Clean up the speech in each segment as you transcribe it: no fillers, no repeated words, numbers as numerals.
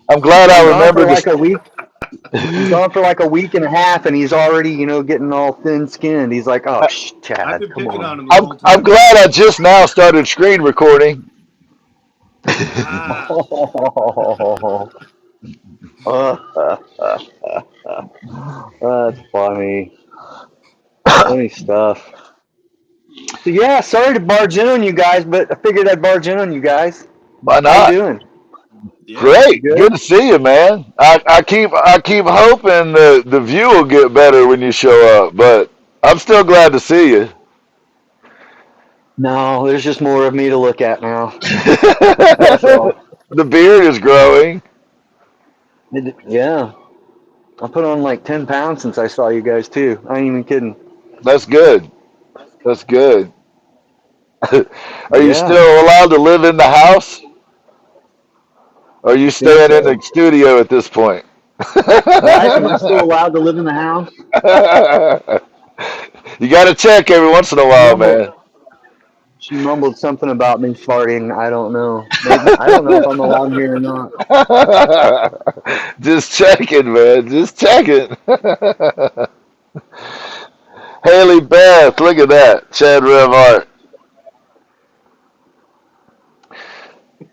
I'm glad Been I gone for remembered like a to. week. Been gone for like a week and a half, and he's already, getting all thin-skinned. He's like, "Oh, I've Chad, been come picking on." on him the I'm whole I'm time. glad I just now started screen recording. Ah, That's funny. Funny stuff. So yeah, sorry to barge in on you guys, but I figured I'd barge in on you guys. Why How you not? doing? yeah. You Great, good good? to see you, man. I keep hoping the view will get better when you show up, but I'm still glad to see you. No, there's just more of me to look at now. That's The all. beard is growing. Yeah, I put on like 10 pounds since I saw you guys too. I ain't even kidding. That's good. That's good. Are you Yeah, still allowed to live in the house? Or are you I think staying in the so. studio at this point? Wife, am I still allowed to live in the house? You got to check every once in a She while, mumbled. man. She mumbled something about me farting. I don't know. Maybe I don't know if I'm allowed here or not. Just checking, man. Just checking. Haley Beth, look at that. Chad Revart.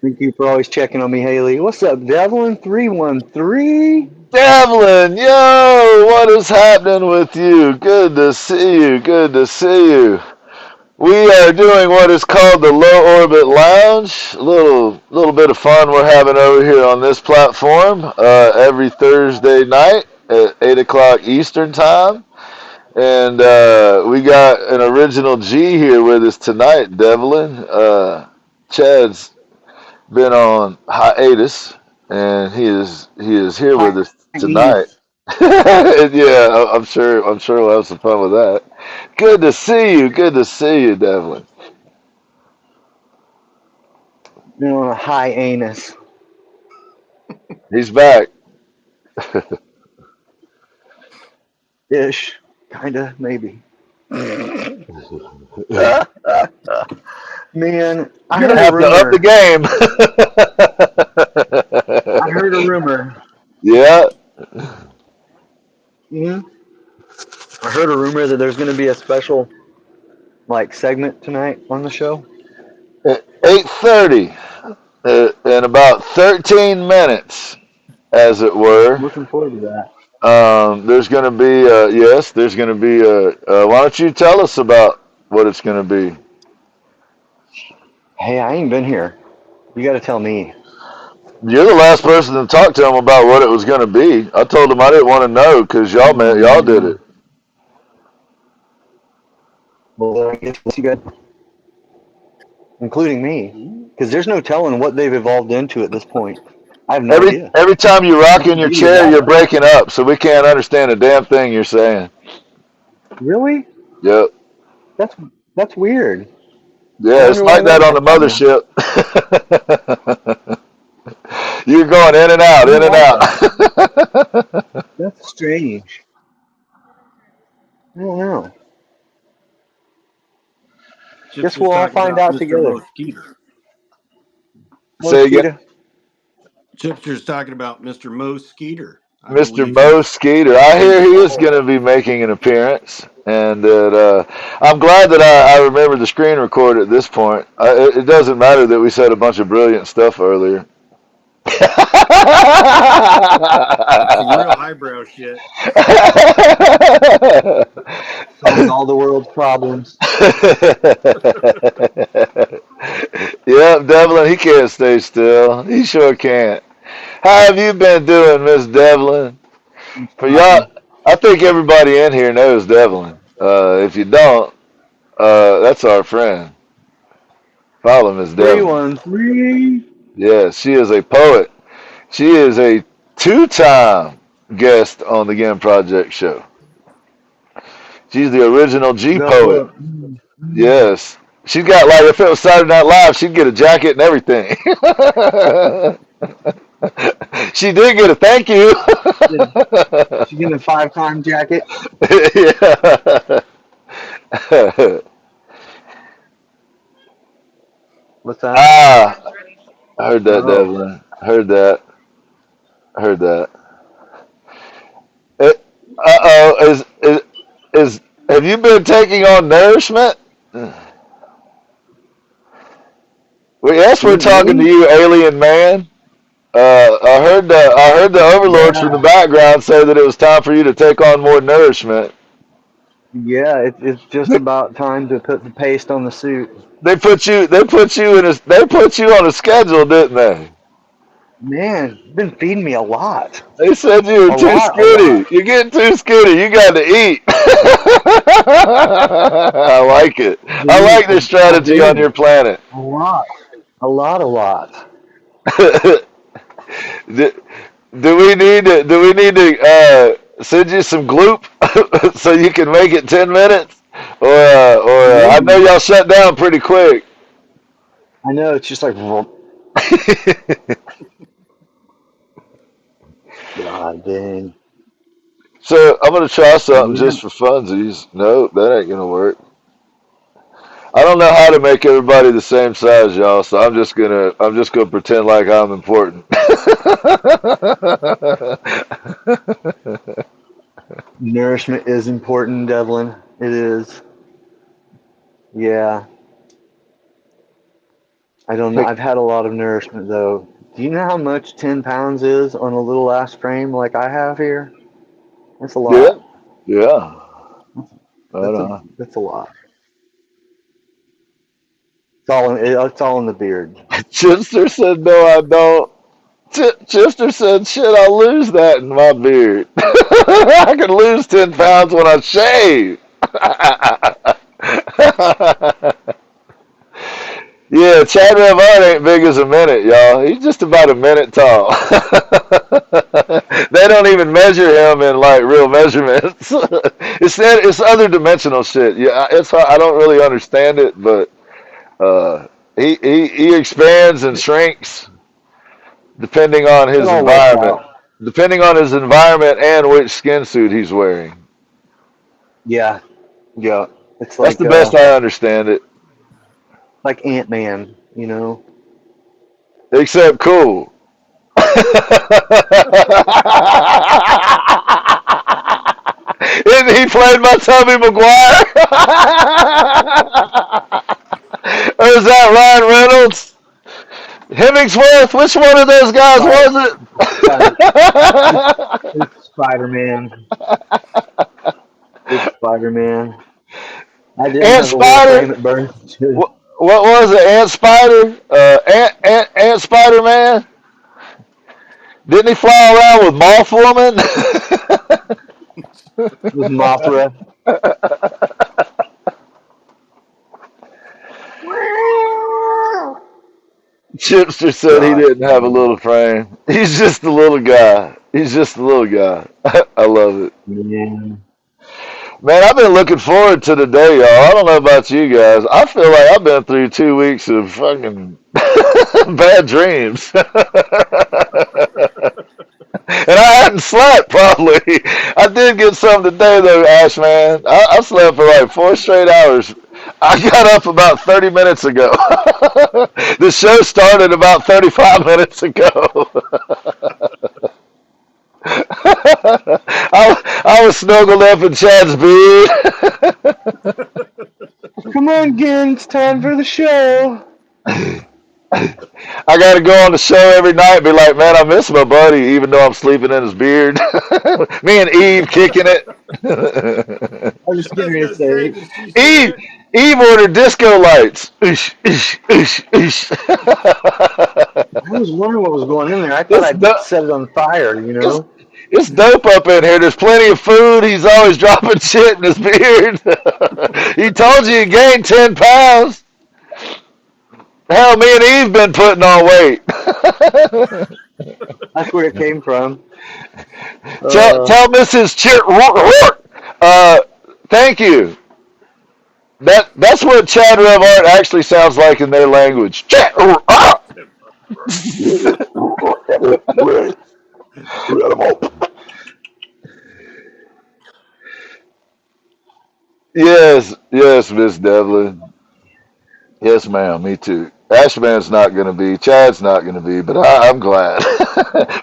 Thank you for always checking on me, Haley. What's up, Devlin? 313. Devlin, yo, what is happening with you? Good to see you. Good to see you. We are doing what is called the Low Orbit Lounge. A little bit of fun we're having over here on this platform every Thursday night at 8 o'clock Eastern Time. And we got an original G here with us tonight, Devlin. Chad's been on hiatus, and he is here with us tonight. Hyenas. Yeah, I'm sure we'll have some fun with that. Good to see you. Good to see you, Devlin. Been on a high anus. He's back. Ish. Kinda, maybe. You're Man, I gonna heard a have to up the rumor. game. I heard a rumor. Yeah, hmm I heard a rumor that there's going to be a special like segment tonight on the show. 8:30 in about 13 minutes, as it were. Looking forward to that. There's going to be yes, there's going to be why don't you tell us about what it's going to be? Hey, I ain't been here. You got to tell me. You're the last person to talk to him about what it was going to be. I told him I didn't want to know because y'all did Mm, it. well, then I guess you got, including me, because there's no telling what they've evolved into at this point. I have no idea. Every time you rock Must in your be chair, you're water. breaking up, so we can't understand a damn thing you're saying. Really? Yep. That's that's weird. I Yeah, it's wonder why like that that on is. the mothership. You're going in and out, Wonder in and why that. out. That's strange. I don't know. Guess Chipster's we'll all talking find about out Mr. together. Mosquito. Say again. Mosquito. Chipster's talking about Mr. Mosquito. I Mr. believe Mo he's Skeeter. I in hear the he is call. going to be making an appearance, and that I'm glad that I remember the screen record at this point. It doesn't matter that we said a bunch of brilliant stuff earlier. Some real highbrow shit. Solves all the world's problems. Yep, Devlin, he can't stay still. He sure can't. How have you been doing, Miss Devlin? He's For y'all, talking. I think everybody in here knows Devlin. If you don't, that's our friend. Follow Miss Devlin. 313. Yes, she is a poet. She is a two-time guest on the Gim Project show. She's the original G The poet. book. Yes. She's got, like, if it was Saturday Night Live, she'd get a jacket and everything. She did get a thank you. She's getting a 5-time jacket. Yeah. What's that? Ah, I heard that, Oh, Devlin. Heard that. I heard that. Uh-oh, is have you been taking on nourishment? Well, yes, we're talking to Me? you, alien man. I heard the overlords from the Yeah. background say that it was time for you to take on more nourishment. Yeah, it's just about time to put the paste on the suit. They put you on a schedule, didn't they? Man, you've been feeding me a lot. They said you were A too lot, a lot. skinny. You're getting too skinny. You got to eat. I like it. I Dude, like this I strategy on do. your planet. A lot. A lot, a lot. do, do we need to send you some gloop so you can make it 10 minutes? I know Maybe. y'all shut down pretty quick. I know, it's just like, God dang. So I'm gonna try something Yeah. just for funsies. No, that ain't gonna work. I don't know how to make everybody the same size, y'all. So I'm just gonna pretend like I'm important. Nourishment is important, Devlin. It is. Yeah. I don't know. I've had a lot of nourishment, though. Do you know how much 10 pounds is on a little ass frame like I have here? That's a Yeah, lot. yeah. Right That's a on. that's a lot. It's all in the beard. Chipster said, "No, I don't." Chipster said, "Shit, I'll lose that in my beard. I can lose 10 pounds when I shave." Yeah, Chad Revard ain't big as a minute, y'all. He's just about a minute tall. They don't even measure him in like real measurements. It's other dimensional shit. Yeah, I don't really understand it, but he expands and shrinks depending on It his all works environment, out. depending on his environment and which skin suit he's wearing. Yeah, yeah. It's That's the best I understand it. like Ant-Man, you know. Except cool. Isn't he played by Tobey Maguire? Or is that Ryan Reynolds? Hemmingsworth? Which one of those guys Spider, was Spider, it's, it? it's Spider-Man. It's Spider-Man. I did Ant have a little Spider? frame at Burns too. What was it? Ant Spider? Ant Spider Man? Didn't he fly around with Moth Woman? With Mothra. Chipster said he Gosh, didn't have a little frame. He's just a little guy. He's just a little guy. I love it. man. Man, I've been looking forward to the day, y'all. I don't know about you guys. I feel like I've been through 2 weeks of fucking bad dreams. And I hadn't slept, probably. I did get some today, though, Ash, man. I slept for like 4 straight hours. I got up about 30 minutes ago. The show started about 35 minutes ago. I was snuggled up in Chad's beard. Come on, Gin. It's time for the show. I got to go on the show every night and be like, man, I miss my buddy, even though I'm sleeping in his beard. Me and Eve kicking it. I was just I was getting ready to gonna say, say, did she see Eve, that? Eve ordered disco lights. Oosh, oosh, oosh, oosh. I was wondering what was going in there. I thought It's, I'd do- set it on fire, you it's, know? it's dope up in here. There's plenty of food. He's always dropping shit in his beard. He told you he gained 10 pounds. Hell, me and Eve been putting on weight. That's where it came from. Uh, Tell Mrs. Uh, thank you. That's what Chad Rev Art actually sounds like in their language. Yes, yes, Miss Devlin. Yes, ma'am. Me too. Ashman's not going to be. Chad's not going to be. But I'm glad.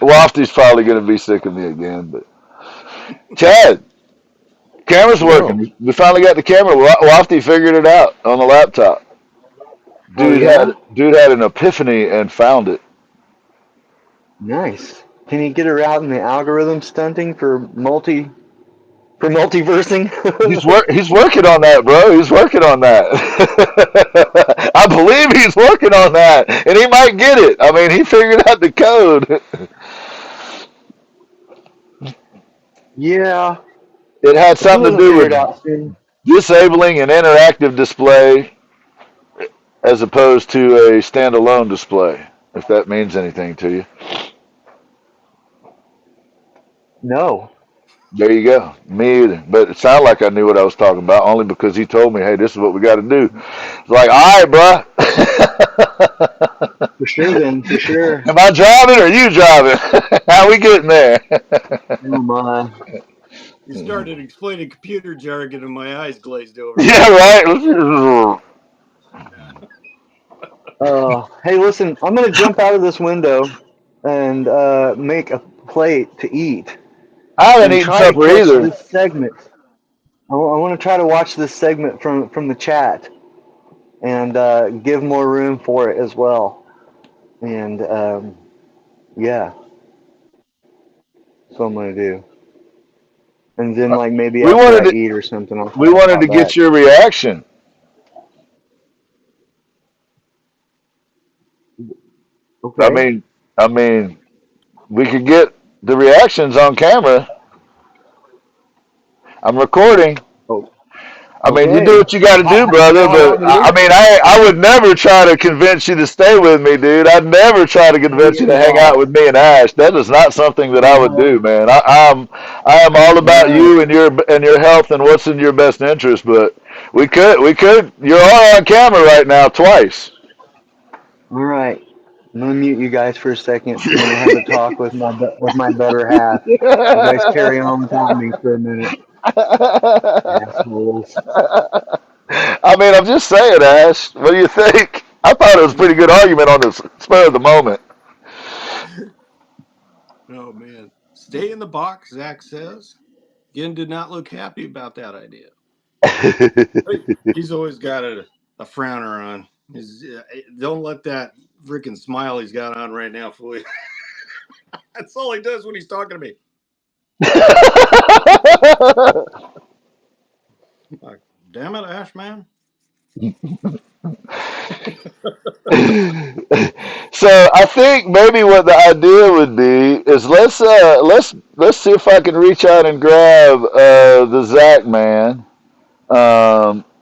Wafty's probably going to be sick of me again. But Chad, camera's No. working. We finally got the camera. Wafty figured it out on the laptop. Oh yeah. Dude had an epiphany and found it. Nice. Can you get her out in the algorithm stunting for multiversing? He's working on that, bro. He's working on that. I believe he's working on that, and he might get it. I mean, he figured out the code. Yeah. It had If he something to doesn't do figure it with out soon. disabling an interactive display as opposed to a standalone display, if that means anything to you. No. There you go. Me either. But it sounded like I knew what I was talking about only because he told me, hey, this is what we got to do. It's like, all right, bro. For sure then, for sure. Am I driving or are you driving? How we getting there? Oh my. You started explaining computer jargon and my eyes glazed over. Yeah, right. Hey, listen, I'm gonna jump out of this window and make a plate to eat I haven't and eaten try to supper catch either. this segment. I want to try to watch this segment from the chat and give more room for it as well. And yeah, that's what I'm gonna do. And then like maybe We after wanted I to eat or something, I'll we wanted pop to back. get your reaction. I Okay. mean, I mean, we could get the reactions on camera. I'm recording. Oh, I mean, you do okay. what you got to do, You brother. know how long But it is? I mean, I would never try to convince you to stay with me, dude. I'd never try to convince you to hang out Yeah. with me and Ash. That is not something that I would Uh-huh. do, man. I am all about Right. you and your health and what's in your best interest. But we could. You're all on camera right now twice. All right. I'm gonna mute you guys for a second. I'm gonna have a talk with my better half. You guys carry on without me for a minute, assholes. I mean, I'm just saying, Ash. What do you think? I thought it was a pretty good argument on the spur of the moment. Oh man. Stay in the box, Zach says. Again, did not look happy about that idea. He's always got a frowner on. Don't let that freaking smile he's got on right now fool you. That's all he does when he's talking to me. Like, damn it, Ash man. So I think maybe what the idea would be is let's see if I can reach out and grab the Zach man,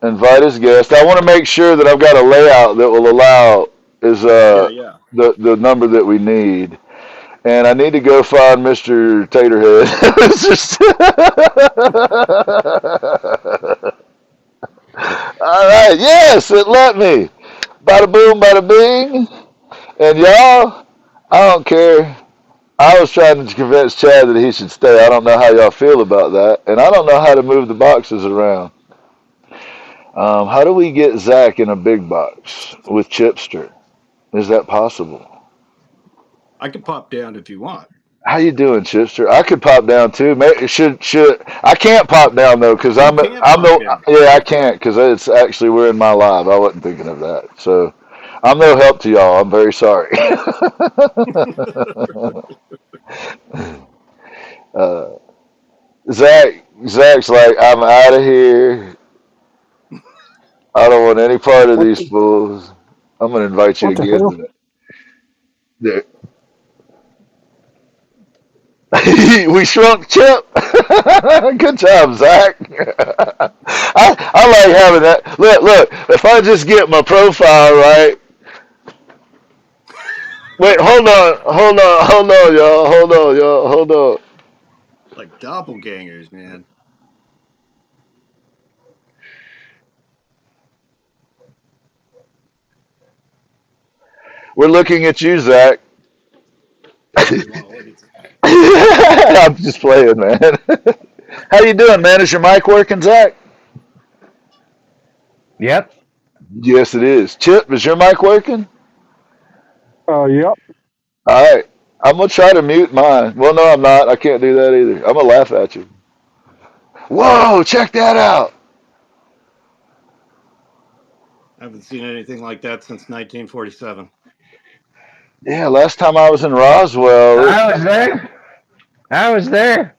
invite his guest. I want to make sure that I've got a layout that will allow is Yeah. the number that we need. And I need to go find Mr. Taterhead. It's just all right. Yes, it let me. Bada boom, bada bing. And y'all, I don't care. I was trying to convince Chad that he should stay. I don't know how y'all feel about that, and I don't know how to move the boxes around. How do we get Zach in a big box with Chipster? Is that possible? I can pop down if you want. How you doing, Chipster? I could pop down too. Should I can't pop down though because You I'm can I'm pop no down. yeah I can't because it's actually we're in my live. I wasn't thinking of that, so I'm no help to y'all. I'm very sorry. uh, Zach's like, I'm out of here. I don't want any part of What these the, fools. I'm gonna invite you what the again. hell? To there. We shrunk Chip. Good job, Zach. I like having that. Look. If I just get my profile right. Wait, hold on, y'all. Hold on. Like doppelgangers, man. We're looking at you, Zach. Oh, you want to look at I'm just playing, man. How you doing, man? Is your mic working, Zach? Yep. Yes, it is. Chip, is your mic working? Yep. All right. I'm gonna try to mute mine. Well, no, I'm not. I can't do that either. I'm gonna laugh at you. Whoa, check that out. I haven't seen anything like that since 1947. Yeah, last time I was in Roswell, I was there. I was there.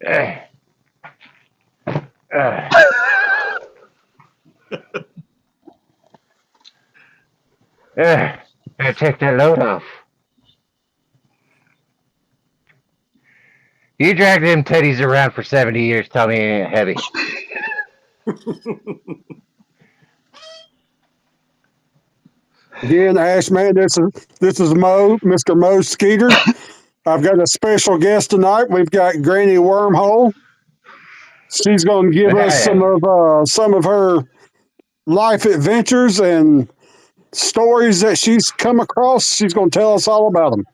Uh, uh, Gotta take that load off. You dragged them teddies around for 70 years. Tell me it ain't heavy. Again, Ash man, this is Mo, Mr. Mo Skeeter. I've got a special guest tonight. We've got Granny Wormhole. She's going to give us some of her life adventures and stories that she's come across. She's going to tell us all about them.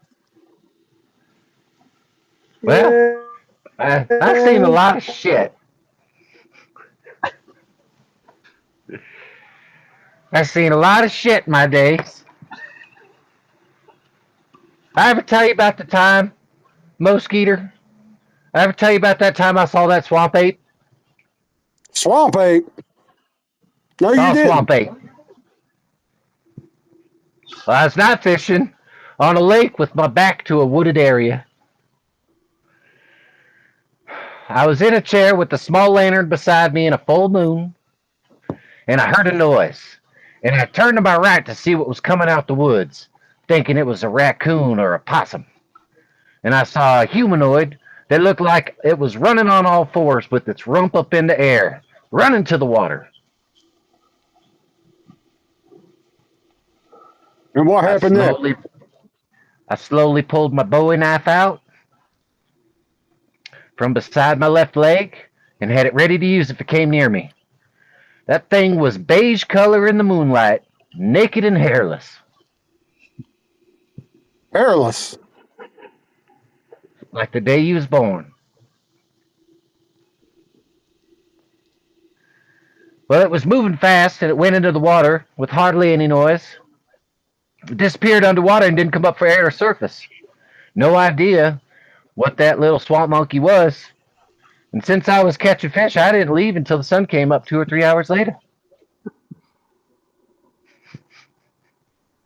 Well, I've seen a lot of shit. I've seen a lot of shit in my days. I ever tell you about the time, Mo Skeeter? I ever tell you about that time I saw that swamp ape? Swamp ape. No, Saw you a didn't. swamp ape. Well, I was not fishing on a lake with my back to a wooded area. I was in a chair with a small lantern beside me in a full moon, and I heard a noise. And I turned to my right to see what was coming out the woods, thinking it was a raccoon or a possum. And I saw a humanoid that looked like it was running on all fours with its rump up in the air, running to the water. And what I happened next? slowly pulled my Bowie knife out from beside my left leg and had it ready to use if it came near me. That thing was beige color in the moonlight, naked and hairless. Hairless. Like the day he was born. Well, it was moving fast and it went into the water with hardly any noise. It disappeared underwater and didn't come up for air or surface. No idea what that little swamp monkey was. And since I was catching fish, I didn't leave until the sun came up 2 or 3 hours later.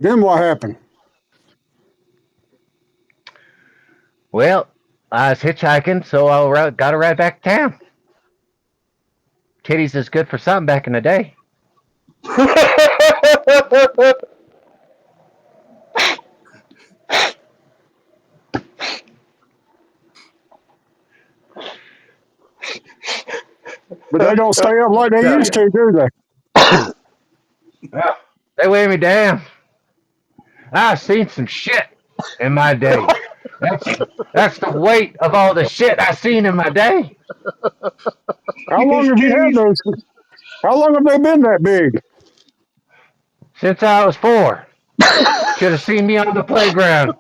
Then what happened? Well, I was hitchhiking, so I got to ride back to town. Titties is good for something back in the day. But they don't stay up like they Tell used ya. to, do they? Well, they weigh me down. I've seen some shit in my day. That's the weight of all the shit I've seen in my day. How long have you had those? How long have they been that big? Since I was 4. Should have seen me on the playground,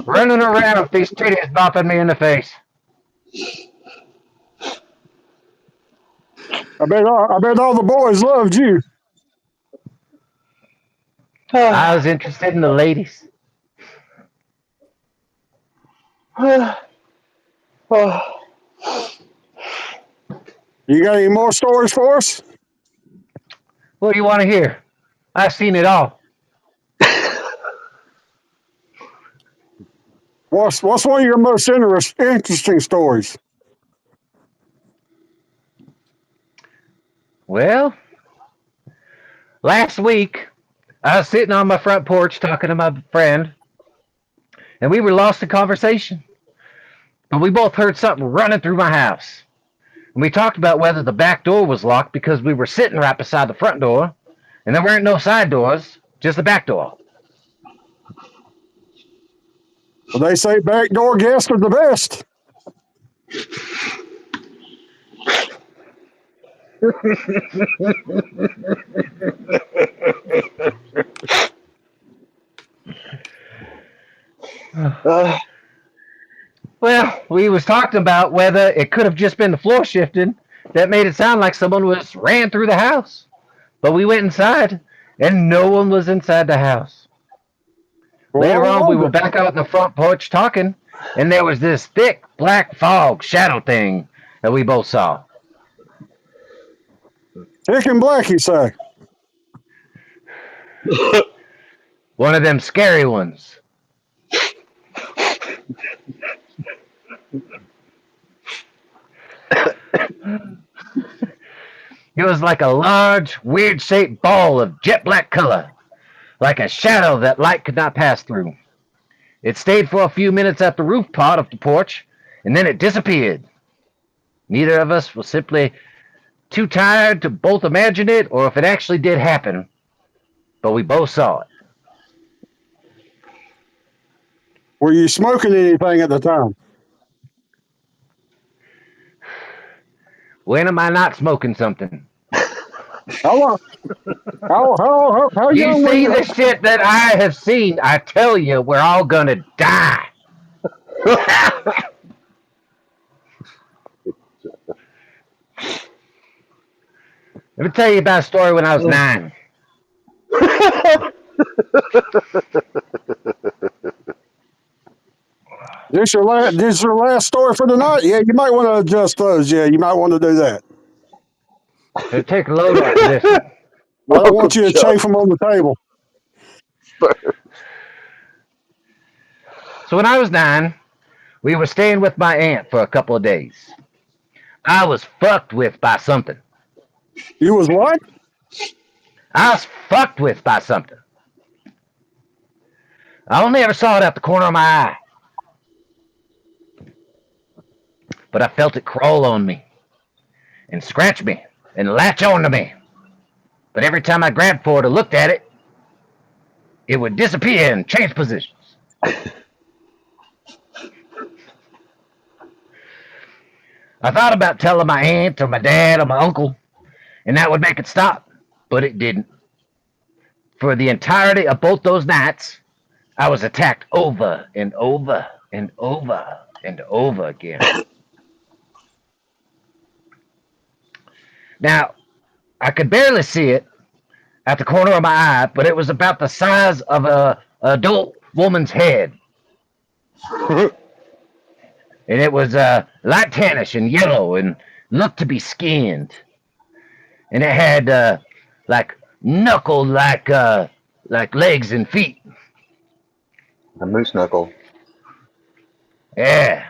running around with these titties bopping me in the face. I bet all the boys loved you. I was interested in the ladies. You got any more stories for us? What do you want to hear? I've seen it all. What's one of your most interesting stories? Well, last week I was sitting on my front porch talking to my friend, and we were lost in conversation. And we both heard something running through my house. And we talked about whether the back door was locked because we were sitting right beside the front door, and there weren't no side doors, just the back door. Well, they say backdoor guests are the best. Well, we was talking about whether it could have just been the floor shifting that made it sound like someone was ran through the house. But we went inside, and no one was inside the house. Well, Later I on, we love were it. back out on the front porch talking, and there was this thick black fog shadow thing that we both saw. Thick and black, you say? One of them scary ones. It was like a large, weird shaped ball of jet black color, like a shadow that light could not pass through. It stayed for a few minutes at the roof part of the porch, and then it disappeared. Neither of us was simply too tired to both imagine it or if it actually did happen, but we both saw it. Were you smoking anything at the time? When am I not smoking something? How long? How You young were see you? the shit that I have seen, I tell you, we're all gonna die. Let me tell you about a story when I was 9. This your last story for the night? Yeah, you might want to adjust those. Yeah, you might want to do that. So take a load off of this one. I don't Welcome, want you to Chuck. chafe them on the table. So when I was 9, we were staying with my aunt for a couple of days. I was fucked with by something. You was what? I was fucked with by something. I only ever saw it out the corner of my eye, but I felt it crawl on me and scratch me and latch onto me. But every time I grabbed for it or looked at it, it would disappear and change positions. I thought about telling my aunt or my dad or my uncle, and that would make it stop, but it didn't. For the entirety of both those nights, I was attacked over and over and over and over again. Now, I could barely see it at the corner of my eye, but it was about the size of a adult woman's head. And it was light tannish and yellow and looked to be skinned. And it had like knuckle like legs and feet. A moose knuckle. Yeah.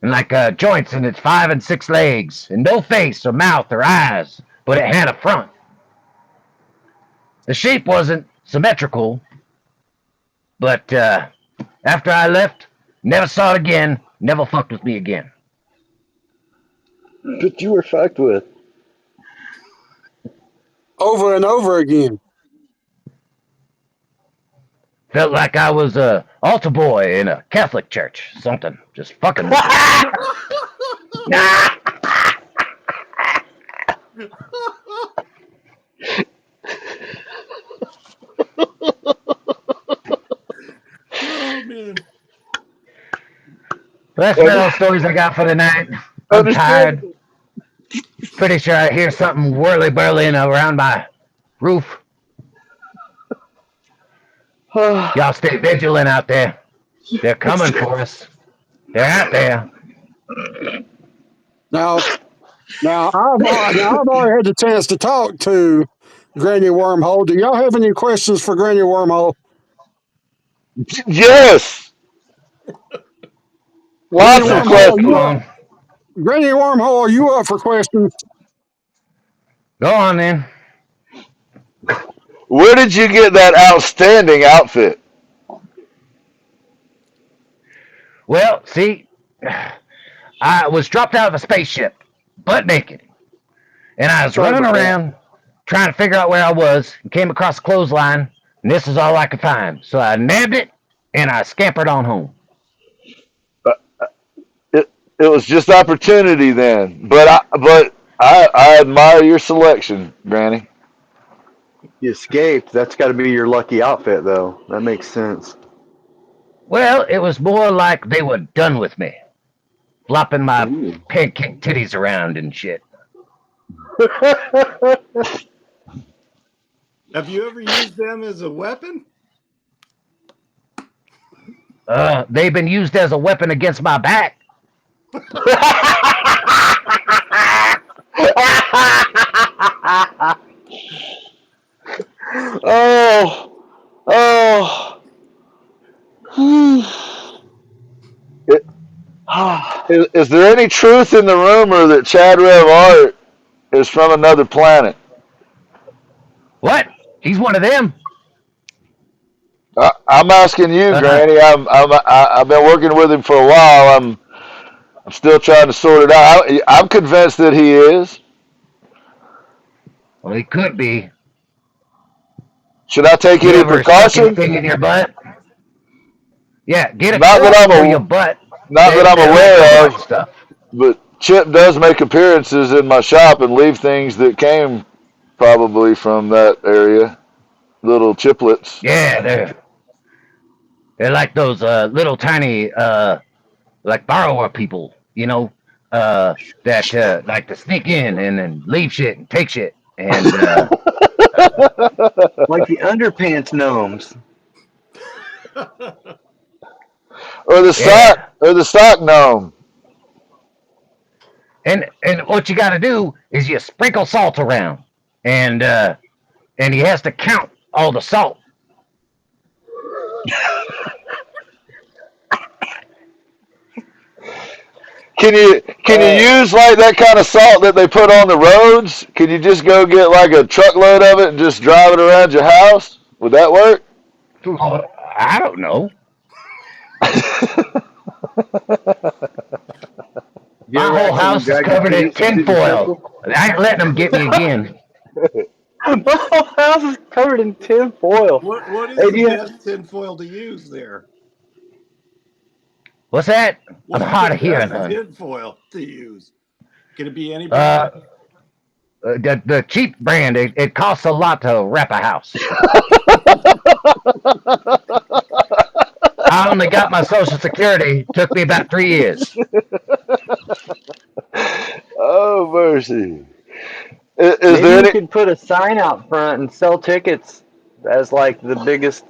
And like joints in its 5 and 6 legs, and no face or mouth or eyes, but it had a front. The shape wasn't symmetrical, but after I left, never saw it again, never fucked with me again. But you were fucked with. Over and over again. Felt like I was a altar boy in a Catholic church, something, just fucking with me. Oh man. That's about all the stories I got for tonight. I'm tired. Pretty sure I hear something whirly-burling around my roof. Y'all stay vigilant out there. They're coming for us. They're out there. Now I've already had the chance to talk to Granny Wormhole. Do y'all have any questions for Granny Wormhole? Yes, Granny lots of Wormhole, Come questions. on. Granny Wormhole, are you up for questions? Go on then. Where did you get that outstanding outfit? Well, see, I was dropped out of a spaceship, butt naked, and I was Sorry running about that. around trying to figure out where I was and came across a clothesline, and this is all I could find. So I nabbed it and I scampered on home. It was just opportunity then. But I admire your selection, Granny. You escaped. That's got to be your lucky outfit, though. That makes sense. Well, it was more like they were done with me, flopping my Ooh. pancake titties around and shit. Have you ever used them as a weapon? They've been used as a weapon against my back. Oh, oh. It- is there any truth in the rumor that Chad Rev Art is from another planet? What? He's one of them. I'm asking you, Uh, Granny. I've been working with him for a while. I'm still trying to sort it out. I'm convinced that he is. well, he could be. Should I take You any ever stuck precautions? anything in your butt? Yeah, get a Not that truck I'm for your butt. not that I'm They like to aware watch of. stuff. But Chip does make appearances in my shop and leave things that came probably from that area. Little chiplets. Yeah, they're like those little tiny like borrower people, that like to sneak in and then leave shit and take shit. And Like the underpants gnomes. yeah, Or the sock gnome. and what you got to do is you sprinkle salt around, and he has to count all the salt. Can you use like that kind of salt that they put on the roads? Can you just go get like a truckload of it and just drive it around your house? Would that work? I don't know. You My ever whole accidentally house is drag your covered in penis into the tinfoil. temple? I ain't letting them get me again. My whole house is covered in tin foil. What is Hey, the do you best tinfoil to use there? What's that? I'm What's the hard of hearing, best hon. tinfoil to use? Can it be any Uh, brand? the cheap brand, it costs a lot to wrap a house. I only got my Social Security. Took me about 3 years. Oh mercy! Is maybe there you any? could put a sign out front and sell tickets as like the biggest,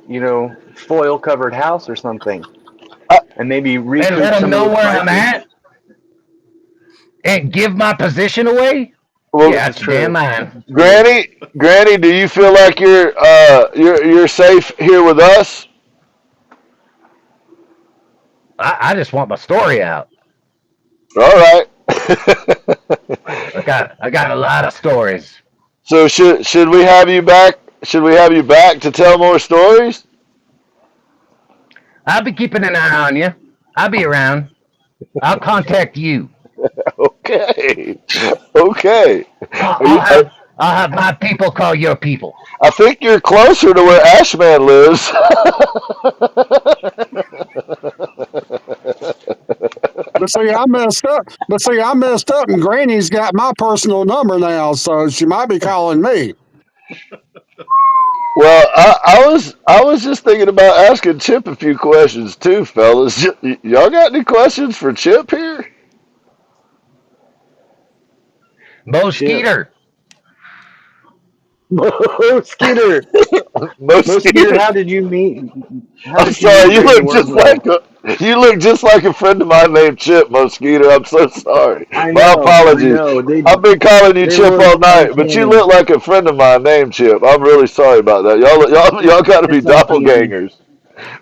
foil covered house or something, I, and maybe And let recoup them some of know those where I'm prices. at and give my position away? well, This Yeah, is that's your damn true. mind. This is true. Granny, do you feel like you're safe here with us? I just want my story out. All right. I got a lot of stories. So should we have you back? Should we have you back to tell more stories? I'll be keeping an eye on you. I'll be around. I'll contact you. Okay. Okay. I'll, Are I'll you, have I'll have my people call your people. I think you're closer to where Ashman lives. But see, I messed up, and Granny's got my personal number now, so she might be calling me. Well, I was just thinking about asking Chip a few questions too, fellas. Y'all got any questions for Chip here? Mo Chip. Skeeter. Skeeter. Skeeter, Mosquito. how did you meet? How I'm did you meet sorry. Granny Wormhole? You look just like a friend of mine named Chip Mosquito. I'm so sorry. I My know, I apologies. know. I've been calling you They Chip look all night, but you uncanny. look like a friend of mine named Chip. I'm really sorry about that. Y'all got to be It's uncanny. doppelgangers.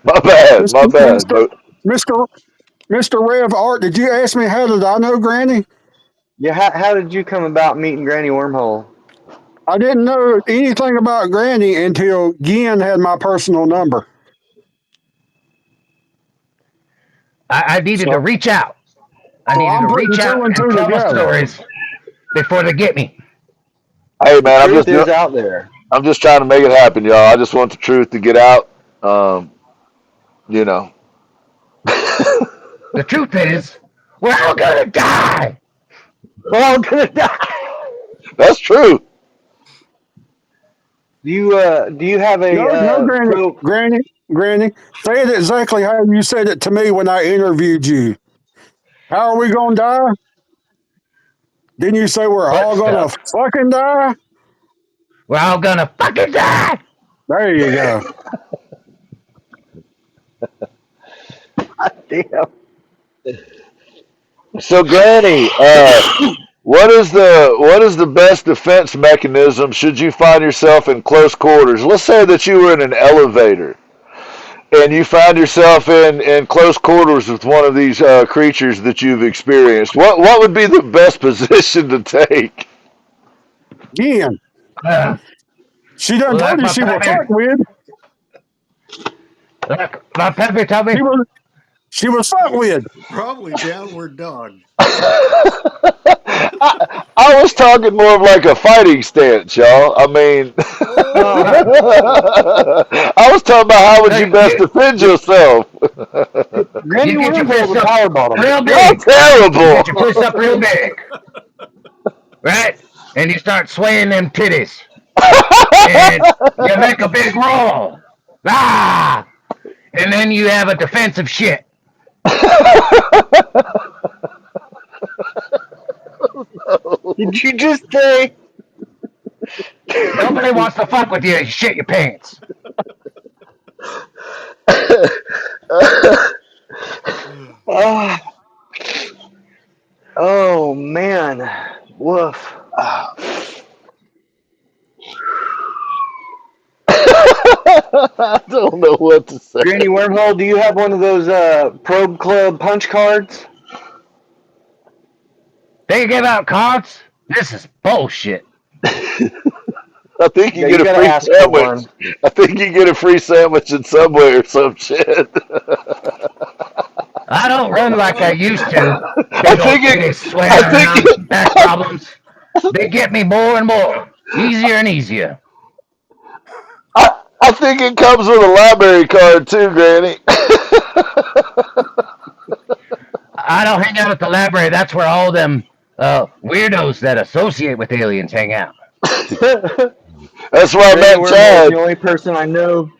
My bad. Mister My bad. Mister But Mister Mister Rev Art, did you ask me how did I know Granny? Yeah, how did you come about meeting Granny Wormhole? I didn't know anything about Granny until Gien had my personal number. I needed to So, reach out. I so needed I'm to putting reach two out and and two tell my together. stories before they get me. hey, The man, truth is out there. I'm just trying to make it happen, y'all. I just want the truth to get out. Um, you know. The truth is, we're all gonna die. We're all gonna die. That's true. Do you have a No, Granny, pro? Granny. Say it exactly how you said it to me when I interviewed you. How are we gonna die? Didn't you say we're What all gonna stuff? fucking die? We're all gonna fucking die. There you go. Damn. So, Granny, what is the best defense mechanism should you find yourself in close quarters? Let's say that you were in an elevator and you find yourself in close quarters with one of these creatures that you've experienced. What would be the best position to take? Again, Uh, she done well, told like you my she was puppy, fucked with. told me. She was fucked with. Probably downward dog. I was talking more of like a fighting stance, y'all. I mean, I was talking about how would you best defend yourself. Granny You get your Wormhole fist the up power bottom. real How big. You terrible! get your fist up real big, right? And you start swaying them titties, and you make a big roll. Ah! And then you have a defensive shit. Did you just say? Nobody wants to fuck with you. You shit your pants. Ah. Oh man, woof. I don't know what to say. Granny Wormhole, do you have one of those Probe Club punch cards? They give out cards. This is bullshit. I think you Yeah, get you a gotta free ask for sandwich. one. I think you get a free sandwich in Subway or some shit. I don't run like I used to. I Big old think titties it. swaying I think around, it. back problems. They get me more and more. Easier and easier. I think it comes with a library card too, Granny. I don't hang out at the library. That's where all them weirdos that associate with aliens hang out. That's where I Granny met Wormhole is Chad. the only person I know.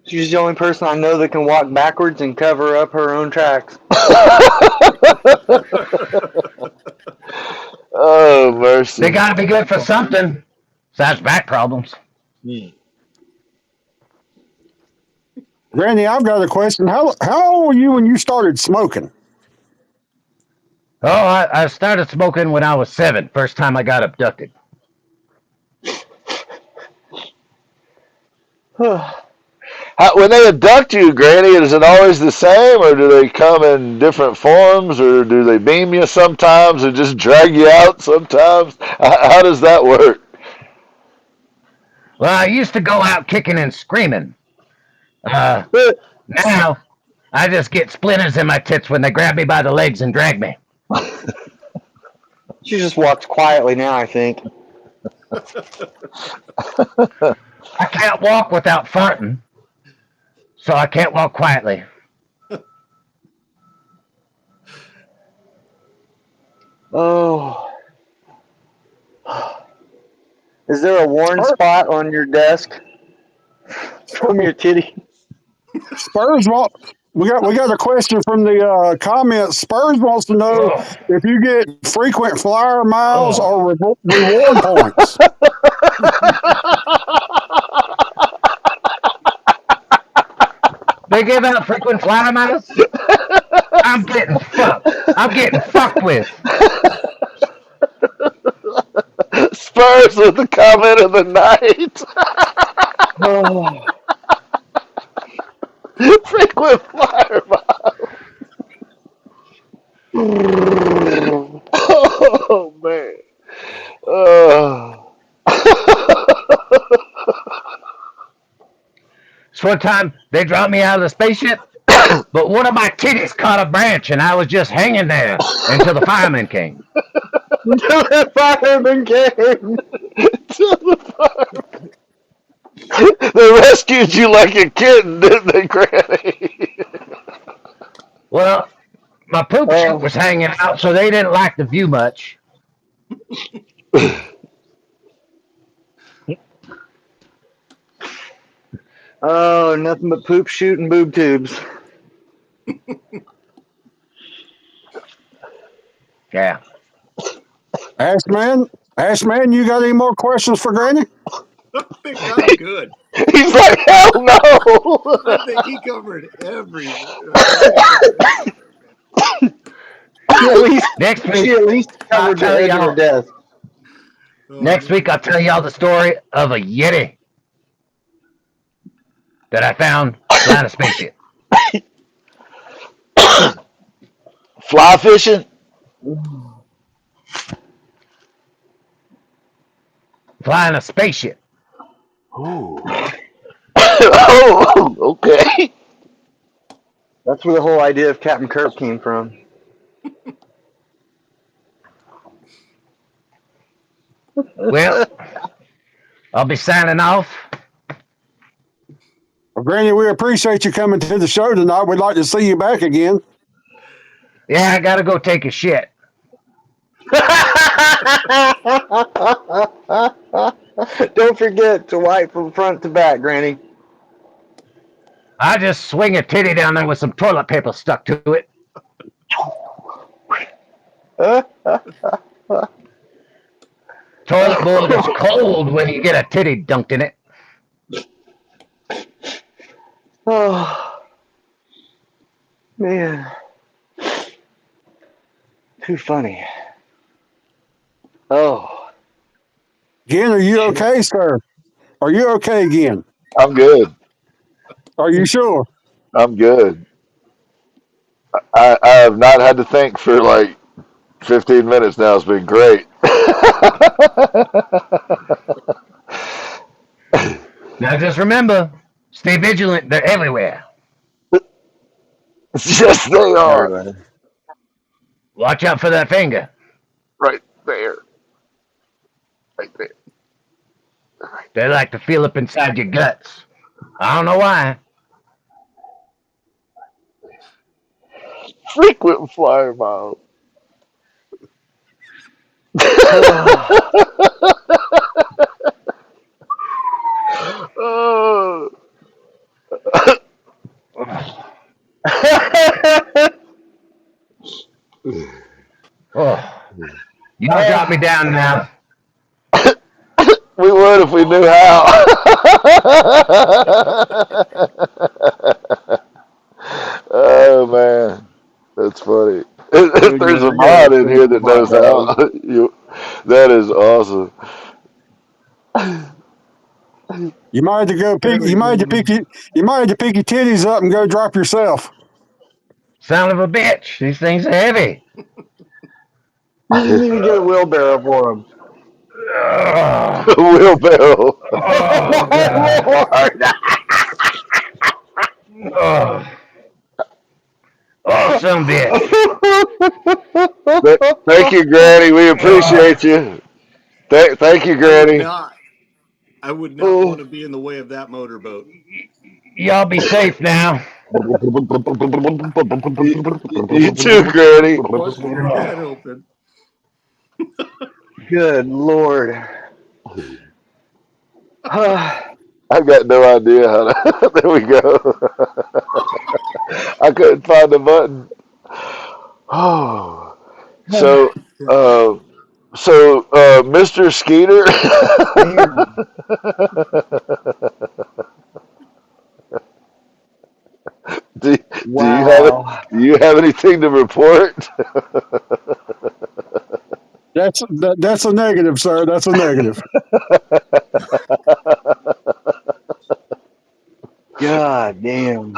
She's the only person I know that can walk backwards and cover up her own tracks. Oh mercy! They got to be good for something besides back problems. Granny, I've got a question. How old were you when you started smoking? Oh, I started smoking when I was 7. First time I got abducted. When they abduct you, Granny, is it always the same, or do they come in different forms, or do they beam you sometimes and just drag you out sometimes? How does that work? Well, I used to go out kicking and screaming. Now I just get splinters in my tits when they grab me by the legs and drag me. She just walks quietly now, I think. I can't walk without farting, so I can't walk quietly. Oh. Is there a worn spot on your desk from your titty? Spurs we got a question from the comments. Spurs wants to know if you get frequent flyer miles or reward points. They give out frequent flyer miles? I'm getting fucked. I'm getting fucked with. Spurs with the comment of the night. Oh. Frequent flyer miles. Oh man. So one time they dropped me out of the spaceship, but one of my titties caught a branch and I was just hanging there until the firemen came. Until the fireman came. They rescued you like a kitten, didn't they, Granny? Well, my poop chute was hanging out, so they didn't like the view much. Oh, nothing but poop chute and boob tubes. Yeah. Ashman, you got any more questions for Granny? I think I'm good. He's like, hell no. I think he covered everything. Next She week, at least I'll covered the tell edge of her y'all. desk. Next week, I'll tell y'all the story of a Yeti that I found flying a spaceship. Fly fishing? Flying a spaceship. Ooh. Oh, okay. That's where the whole idea of Captain Kirk came from. Well, I'll be signing off. Well, Granny, we appreciate you coming to the show tonight. We'd like to see you back again. Yeah, I gotta go take a shit. Don't forget to wipe from front to back, Granny. I just swing a titty down there with some toilet paper stuck to it. Toilet bowl is cold when you get a titty dunked in it. Oh, man. Too funny. Oh. Gin, are you okay, sir? Are you okay, Gin? I'm good. Are you sure? I'm good. I have not had to think for like 15 minutes now. It's been great. Now just remember, stay vigilant. They're everywhere. Yes, they are. Everybody. Watch out for that finger. Right there. Right there. They like to feel up inside your guts. I don't know why. Frequent flyer miles. Oh. Oh, you don't drop me down now. We would if we knew how. Oh man, that's funny. If there's a mod in here that knows how, that is awesome. You might have to go pick. You might have to pick. You might have to pick your titties up and go drop yourself. Son of a bitch. These things are heavy. You need to get a wheelbarrow for him. Oh, Wheelbarrow. Lord. oh. Oh, some bitch. Thank you, Granny. We appreciate you. Thank you, Granny. I would not want to be in the way of that motorboat. Y'all be safe now. You too, Granny. Bust your head open. Good Lord. I've got no idea how to. There we go. I couldn't find the button. Oh, so, Mr. Skeeter. do you have anything to report? That's a negative, sir. That's a negative. God damn.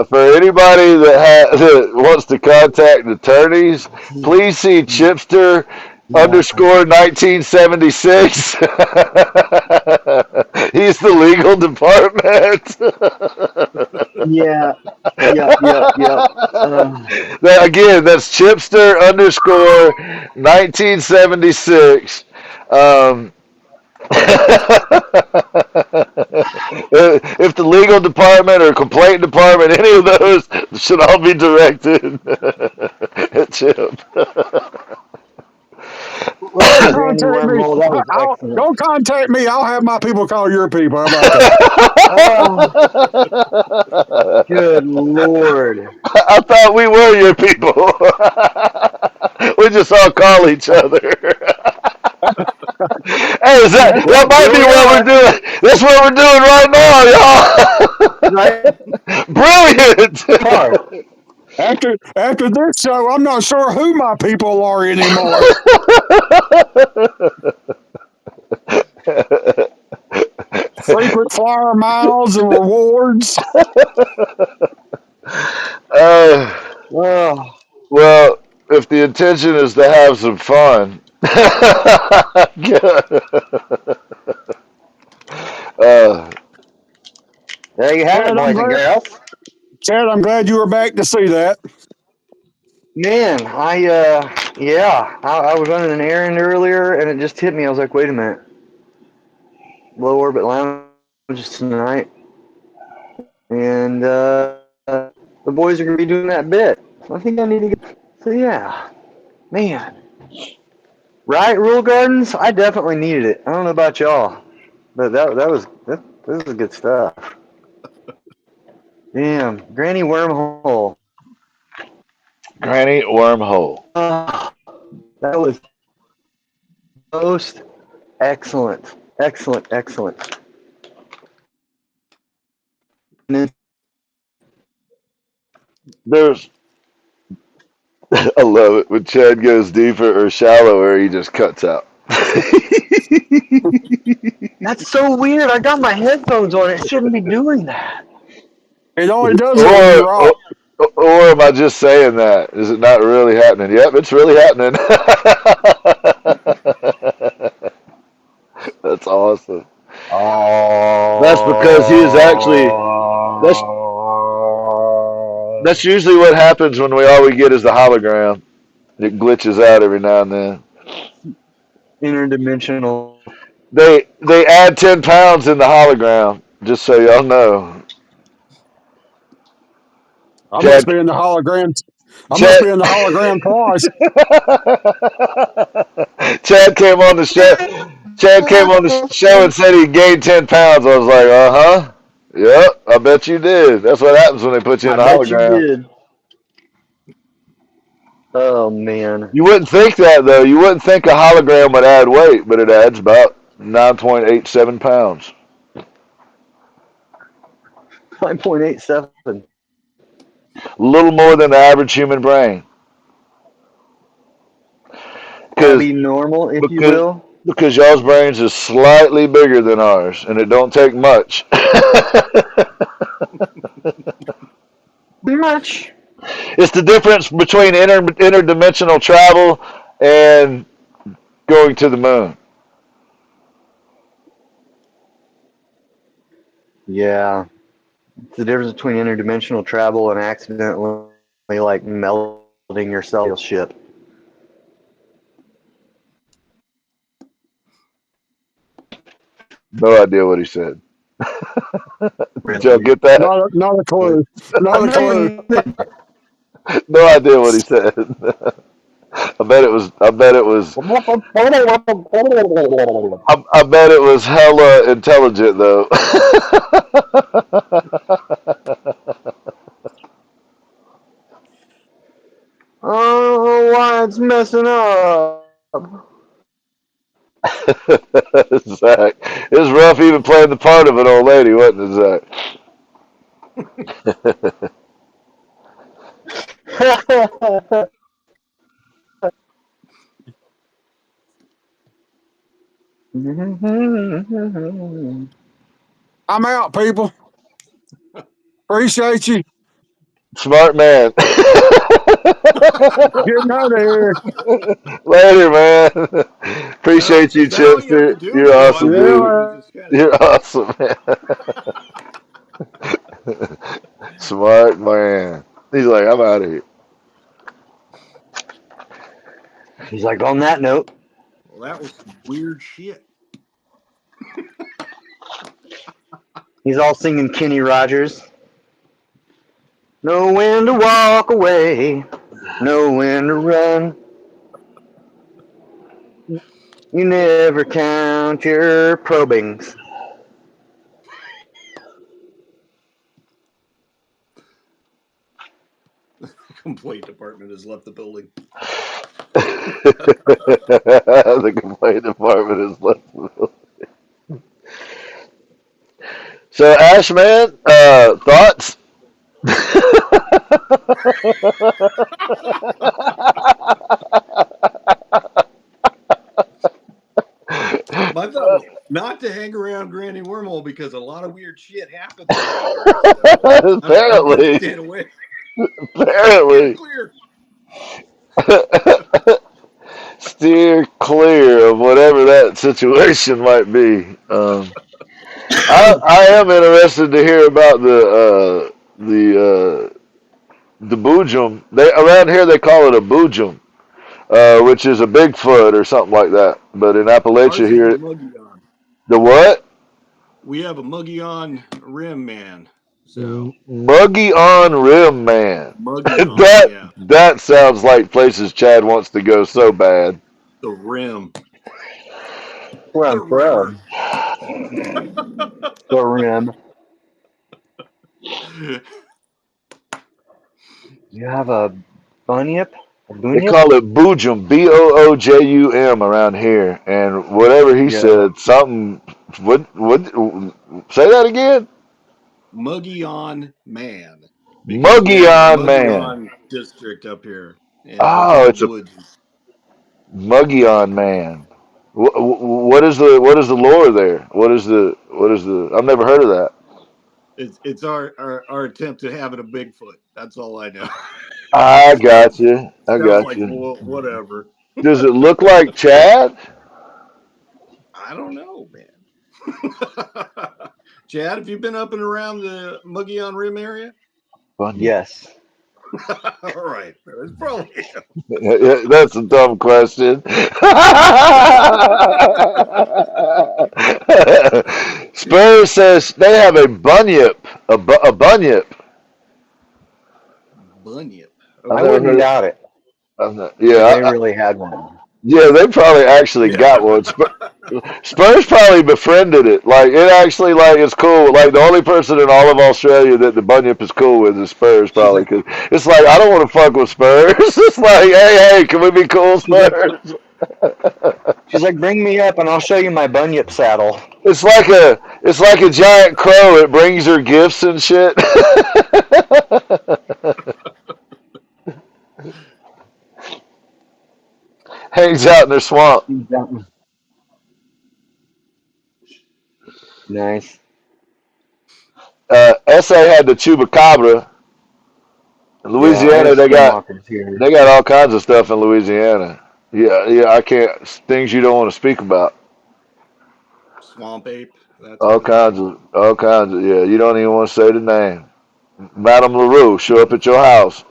For anybody that wants to contact attorneys, please see Chipster _1976. He's the legal department. Yeah. Again, that's Chipster _1976. If the legal department or complaint department, any of those should all be directed at Chip. Don't contact me. I'll have my people call your people. How about that? Good Lord. I thought we were your people. We just all call each other. Hey, that might be Here we what we're are. doing. That's what we're doing right now, Right? y'all. Brilliant. After this show, I'm not sure who my people are anymore. Frequent flyer miles and rewards. uh, Oh, well, if the intention is to have some fun, uh, there you have it, Chad, I'm boys and glad. girls. Chad, I'm glad you were back to see that. Man, I was running an errand earlier, and it just hit me. I was like, wait a minute, low orbit lounge is tonight, and the boys are gonna be doing that bit. So I think I need to get. So yeah, man, right? Rule Gardens. I definitely needed it. I don't know about y'all, but that this is good stuff. Damn, Granny Wormhole. Granny Wormhole. That was most excellent, excellent. And then There's, I love it when Chad goes deeper or shallower, he just cuts out. that's so weird. I got my headphones on. It shouldn't be doing that. It only does it when or, you're or off. or am I just saying that? Is it not really happening? Yep, it's really happening. That's awesome. That's because he is actually that's Oh. that's usually what happens when all we get is the hologram. It glitches out every now and then. Interdimensional. They add 10 pounds in the hologram, just so y'all know. I must Chad be in the hologram. I must Chad be in the hologram twice. Chad came on the show. Chad came on the show and said he gained 10 pounds. I was like, huh. Yep, I bet you did. That's what happens when they put you in I the bet you hologram. did. Oh man. You wouldn't think that though. You wouldn't think a hologram would add weight, but it adds about 9.87 pounds. 5.87. A little more than the average human brain. That'd Because be normal, if you because will. because y'all's brains is slightly bigger than ours, and it don't take much. Pretty much. It's the difference between interdimensional travel and going to the moon. Yeah. It's the difference between interdimensional travel and accidentally like melting your cell ship. No idea what he said. Did y'all Really. get that? Not a clue. Not a clue. No idea what he said. I bet it was. I bet it was. I bet it was hella intelligent though. Oh, why it's messing up. Zach, it was rough even playing the part of an old lady, wasn't it, Zach? I'm out, people. Appreciate you. Smart man. Getting out of here. Later, man. Well, Appreciate you, is that all you have to Chipster. do, You're or do I awesome, leave Yeah, and dude. we man. just kind of? You're awesome, man. Smart man. He's like, I'm out of here. He's like, on that note, Well, that was some weird shit. he's all singing Kenny Rogers. Know when to walk away, know when to run. You never count your probings. Complaint department has left the building. The complaint department is left. So, Ash, man, thoughts? My thought is not to hang around Granny Wormhole because a lot of weird shit happens around her. So I'm gonna Apparently, stay away. Steer apparently. clear. Steer clear of whatever that situation might be. I am interested to hear about the boojum. They around here they call it a boojum, which is a Bigfoot or something like that. But in Appalachia Ours is a here, Muggy-On. the what? We have a Muggy-On rim man. So Muggy on Rim Man. Muggy-On, that yeah. that sounds like places Chad wants to go so bad. The rim. Where The I'm rimmer. from, the rim. You have a bunyip? A They bunyip? call it Boojum, Boojum around here, and whatever he Yeah. said, something. What? Say that again. Muggy-On man. Because we Muggy have a on Man. Muggy-On district up here. And it's Oh, all it's a woods. Muggy on Man. What is the lore there? What is the? I've never heard of that. It's our attempt at having a Bigfoot. That's all I know. I got sounds you. I sounds got like you. whatever. Does it look like Chad? I don't know, man. Chad, have you been up and around the Muggy-On Rim area? Bunny. Yes. All right. It's probably him. That's a dumb question. Spurs says they have a bunyip, a bunyip. Bunyip. I've I Okay. never wouldn't heard. doubt it if Yeah, they really had one. yeah, they probably actually Yeah. got one. Spurs probably befriended it. Like it actually, like it's cool. Like the only person in all of Australia that the bunyip is cool with is Spurs, She's probably. like, Cause it's like I don't want to fuck with Spurs. It's like, hey, can we be cool, She's like, Spurs? bring me up and I'll show you my bunyip saddle. It's like a giant crow. It brings her gifts and shit. Hangs out in their swamp. Nice. SA had the chupacabra. In Yeah, I Louisiana, have they got skinwalkers here. they got all kinds of stuff in Louisiana. Yeah, yeah. I can't things you don't want to speak about. swamp ape, that sort of thing. All kinds of. Yeah, you don't even want to say the name. Madame LaRue, show up at your house.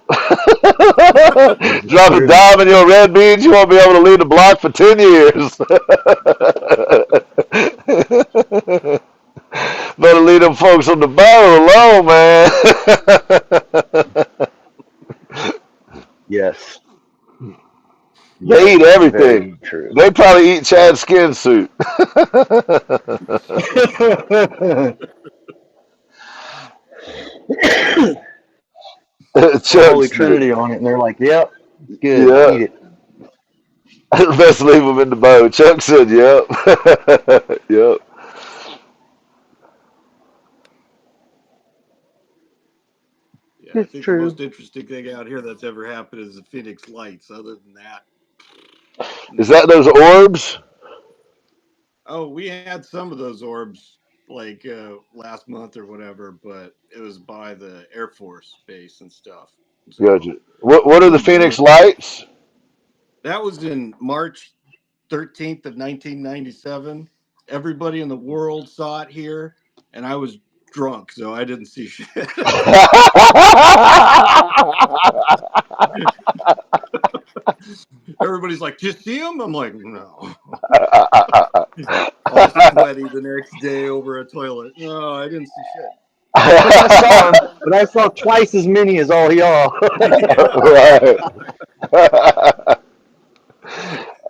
This is Drop a true. dime in your red beans, you won't be able to leave the block for 10 years. Better leave them folks on the barrel alone, man. Yes. They eat Very everything. true. They probably eat Chad's skin suit. The Holy Chuck's, Trinity on it, and they're like, "Yep, it's good. yeah. Eat it." Best leave them in the boat. Chuck said, yep. Yep. Yeah, I It's think the true. most interesting thing out here that's ever happened is the Phoenix Lights. Other than that, Is no. that those orbs? Oh, we had some of those orbs like last month or whatever, but it was by the Air Force base and stuff. So Gotcha. What are the nothing Phoenix big. lights? That was in March 13th of 1997. Everybody in the world saw it here, and I was drunk, so I didn't see shit. Everybody's like, "Did you see him?" I'm like, "No." All sweaty the next day over a toilet. No, I didn't see shit. I saw him, but I saw twice as many as all y'all. Yeah. Right.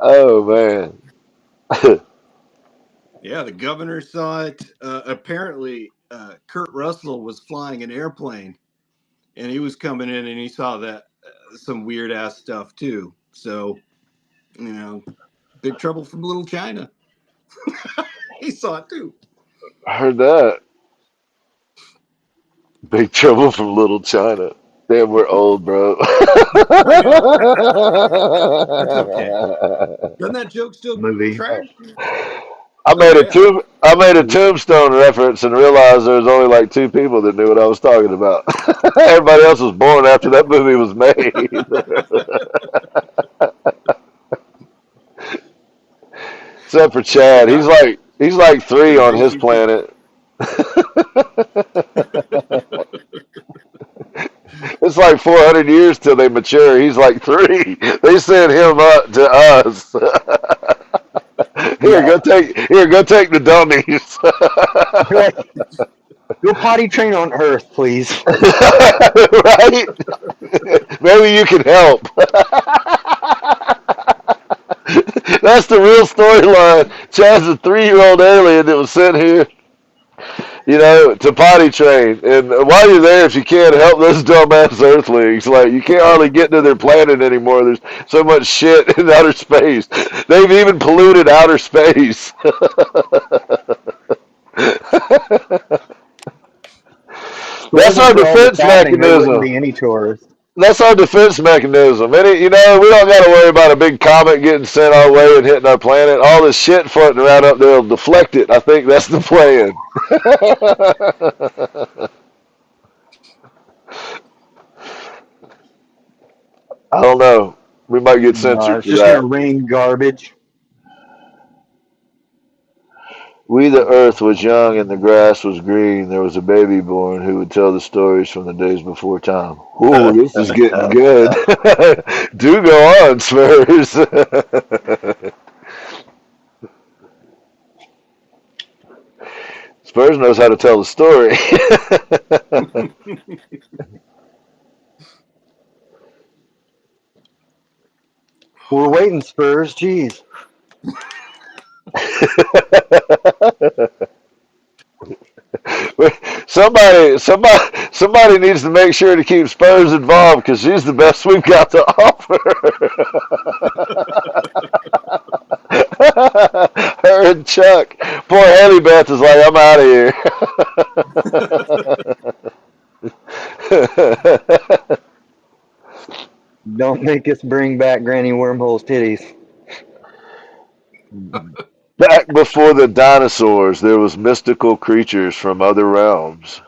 Oh man. Yeah, the governor saw it. Apparently, Kurt Russell was flying an airplane, and he was coming in, and he saw that some weird ass stuff too. So You know, Big Trouble from Little China. He saw it too. I heard that. Big Trouble from Little China. Damn, we're old, bro. I know. That's okay. Doesn't that joke still Movie. track? I Oh made a yeah. Tombstone reference and realized there was only like two people that knew what I was talking about. Everybody else was born after that movie was made. Except for Chad. He's like three Yeah, on he's his too cool. planet. It's like 400 years till they mature. He's like three. They sent him up to us. Here, Yeah. go take the dummies. Like, go potty train on Earth, please. Right? Maybe you can help. That's the real storyline. Chad's a 3-year-old alien that was sent here, to potty train. And while you're there, if you can't help those dumbass Earthlings, like you can't hardly get to their planet anymore. There's so much shit in outer space. They've even polluted outer space. That's our For all the defense tapping, there wouldn't mechanism. be any chores. That's our defense mechanism. We don't got to worry about a big comet getting sent our way and hitting our planet. All this shit floating around up there will deflect it. I think that's the plan. I don't know. We might get censored It's for just gonna that. rain garbage. We, the earth, was young and the grass was green. There was a baby born who would tell the stories from the days before time. Ooh, this is getting good. Do go on, Spurs. Spurs knows how to tell the story. We're waiting, Spurs. Jeez. Somebody needs to make sure to keep Spurs involved because she's the best we've got to offer. Her and Chuck. Poor Haley Beth is like, I'm out of here. Don't make us bring back Granny Wormhole's titties. Back before the dinosaurs, there was mystical creatures from other realms.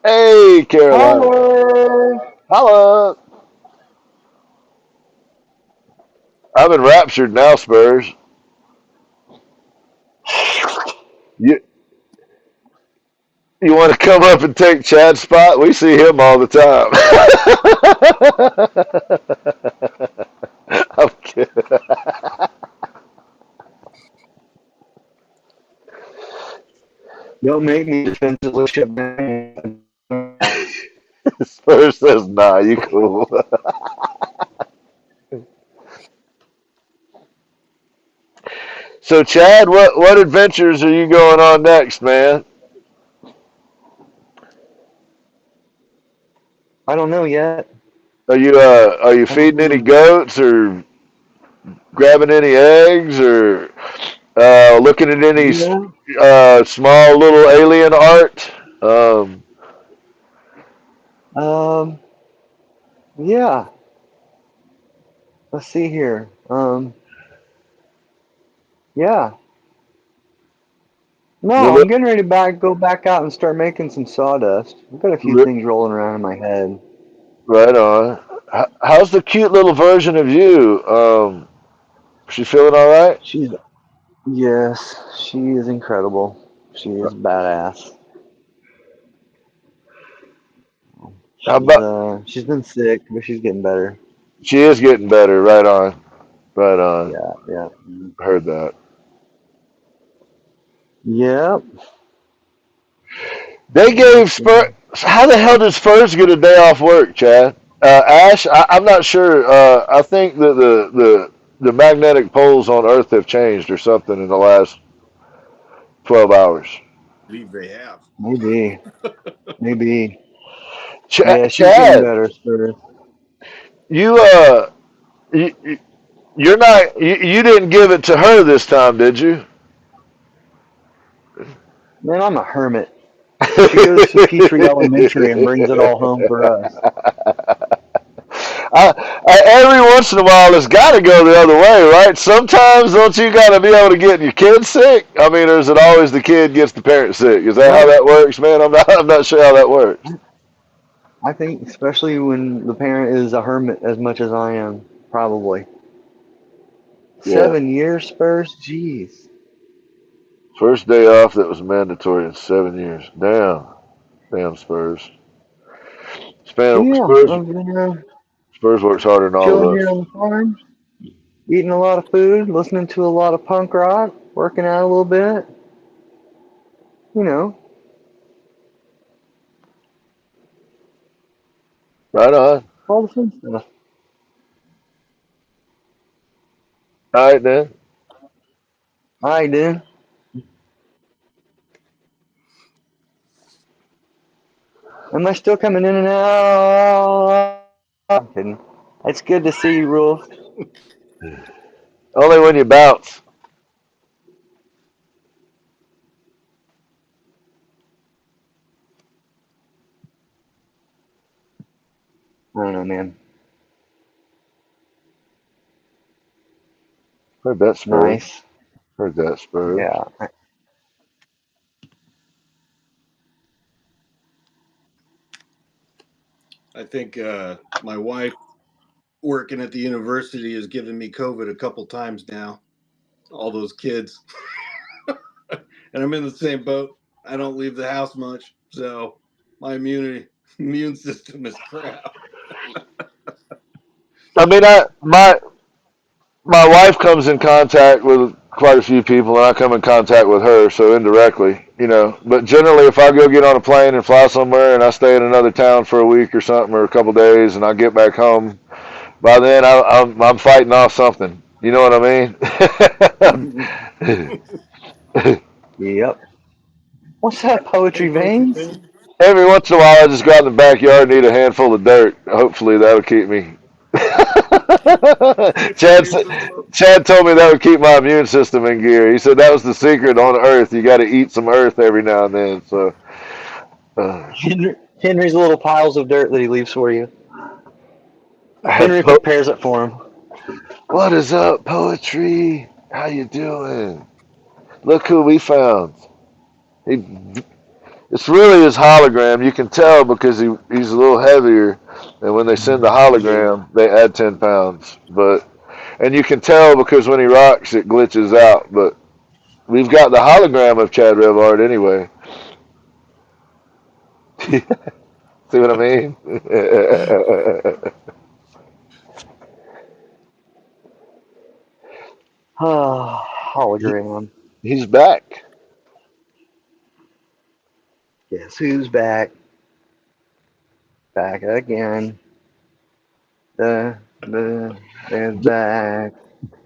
Hey, Caroline. Hello. Hello. I'm enraptured now, Spurs. You you want to come up and take Chad's spot? We see him all the time. I'm kidding. Don't make me defensively shut Spurs says, nah, you cool. So, Chad, what adventures are you going on next, man? I don't know yet. Are you I don't feeding any know. goats or grabbing any eggs or looking at any Yeah. small little alien art? Um, Um. Yeah. Let's see here. Yeah. you're No, I'm getting ready to go back out and start making some sawdust. I've got a few things rolling around in my head. right on. How's the cute little version of you? She feeling all right? Yes, she is incredible. She is badass. How about She's been sick, but she's getting better. she is getting better? Right on. Right on. Yeah, yeah. Heard that. Yep. They gave Spurs. How the hell did Spurs get a day off work, Chad? Ash, I'm not sure. I think that the magnetic poles on Earth have changed or something in the last 12 hours. I believe they have. Maybe. Maybe. Ch- Yeah, she's getting Chad, better, sir. you You're not. You didn't give it to her this time, did you? Man, I'm a hermit. She goes to Petrie Elementary and brings it all home for us. Every once in a while, it's got to go the other way, right? Sometimes, don't you got to be able to get your kid sick? I mean, or is it always the kid gets the parent sick? Is that how that works, man? I'm not sure how that works. I think, especially when the parent is a hermit as much as I am, probably. Yeah. 7 years, Spurs? Jeez. First day off that was mandatory in 7 years. Damn Spurs. Yeah, Spurs I've been Spurs works harder than all chilling of here us. on the farm, eating a lot of food, listening to a lot of punk rock, working out a little bit. You know, Right on. all the fun stuff. All right, then. All right, then. Am I still coming in and out? I'm kidding. It's good to see you, Rolf. Only when you bounce. I don't know, man. Heard that, Spurs. Nice. Heard that, Spurs. Yeah. I think my wife working at the university has given me COVID a couple times now. All those kids. And I'm in the same boat. I don't leave the house much, so my immune system is crap. I mean, my wife comes in contact with quite a few people, and I come in contact with her, so indirectly, you know. But generally, if I go get on a plane and fly somewhere, and I stay in another town for a week or something, or a couple days, and I get back home, by then I'm fighting off something. You know what I mean? Yep. What's that, Poetry Veins? Every once in a while, I just go out in the backyard and eat a handful of dirt. Hopefully, that'll keep me. Chad, Chad told me that would keep my immune system in gear. He said that was the secret on Earth. You got to eat some Earth every now and then. So, Henry's little piles of dirt that he leaves for you. Henry prepares it for him. What is up, Poetry? How you doing? Look who we found. It's really his hologram. You can tell because he's a little heavier, and when they send the hologram, they add 10 pounds. And you can tell because when he rocks, it glitches out. But we've got the hologram of Chad Revard anyway. See what I mean? Hologram. He's back. Guess who's back? Back again. They're back.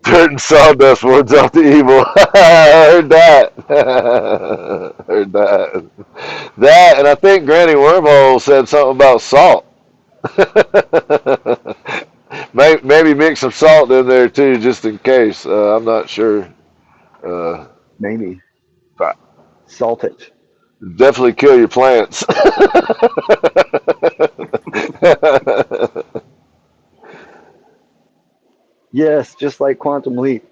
Dirt and sawdust wards off the evil. I heard that. Heard that. That, and I think Granny Wormhole said something about salt. Maybe mix some salt in there too, just in case. I'm not sure. Maybe. But Salt it. definitely kill your plants. Yes, just like Quantum Leap.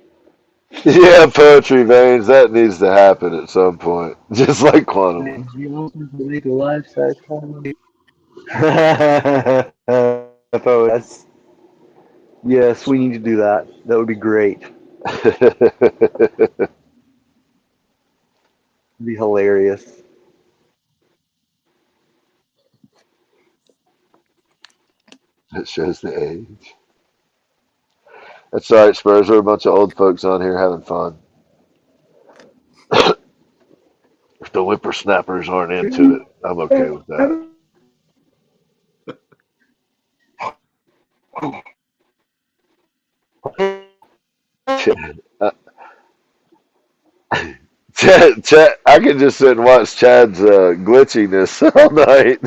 Yeah, Poetry Veins. That needs to happen at some point. Just like Quantum Leap. Make a life-size Quantum Leap. Yes. Yes, we need to do that. That would be great. It'd be hilarious. That shows the age. That's all right, Spurs. We're a bunch of old folks on here having fun. If the whippersnappers aren't into it, I'm okay with that. Uh, Chad, I can just sit and watch Chad's glitchiness all night.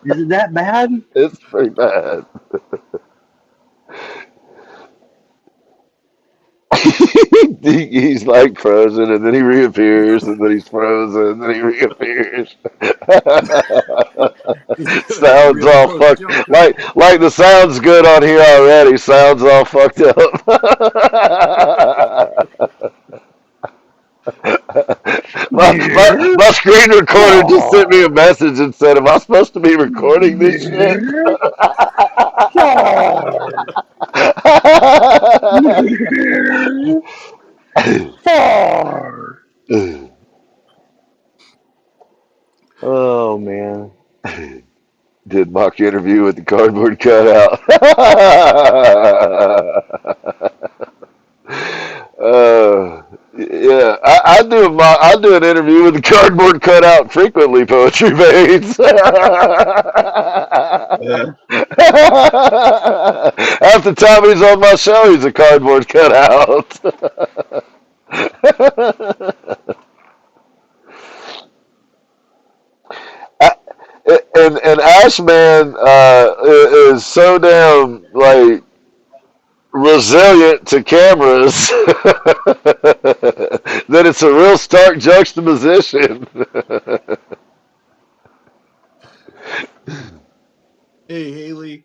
Is it that bad? It's pretty bad. he's like frozen, and then he reappears, and then he's frozen, and then he reappears. Sounds Real all close fucked. Joker. Like the sound's good on here already. Sounds all fucked up. My screen recorder just sent me a message and said, "Am I supposed to be recording this shit?" Oh man. Did mock interview with the cardboard cutout. Yeah, I do an interview with the cardboard cutout frequently. Poetry Baits. Yeah. Half the time he's on my show, he's a cardboard cutout. And Ashman is so damn like resilient to cameras that it's a real stark juxtaposition. Hey, Haley.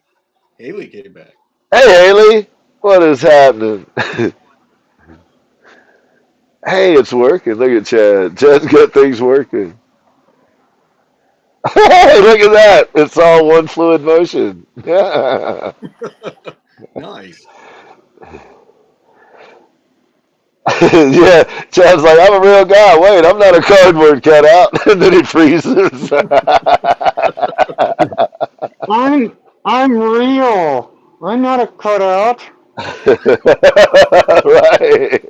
Haley came back. Hey Haley, what is happening? Hey, it's working. Look at Chad. Chad's got things working. Hey, look at that. It's all one fluid motion. Yeah. Nice. Yeah, Chad's like, I'm a real guy. Wait, I'm not a cardboard cutout. And then he freezes. I'm real. I'm not a cutout. Right.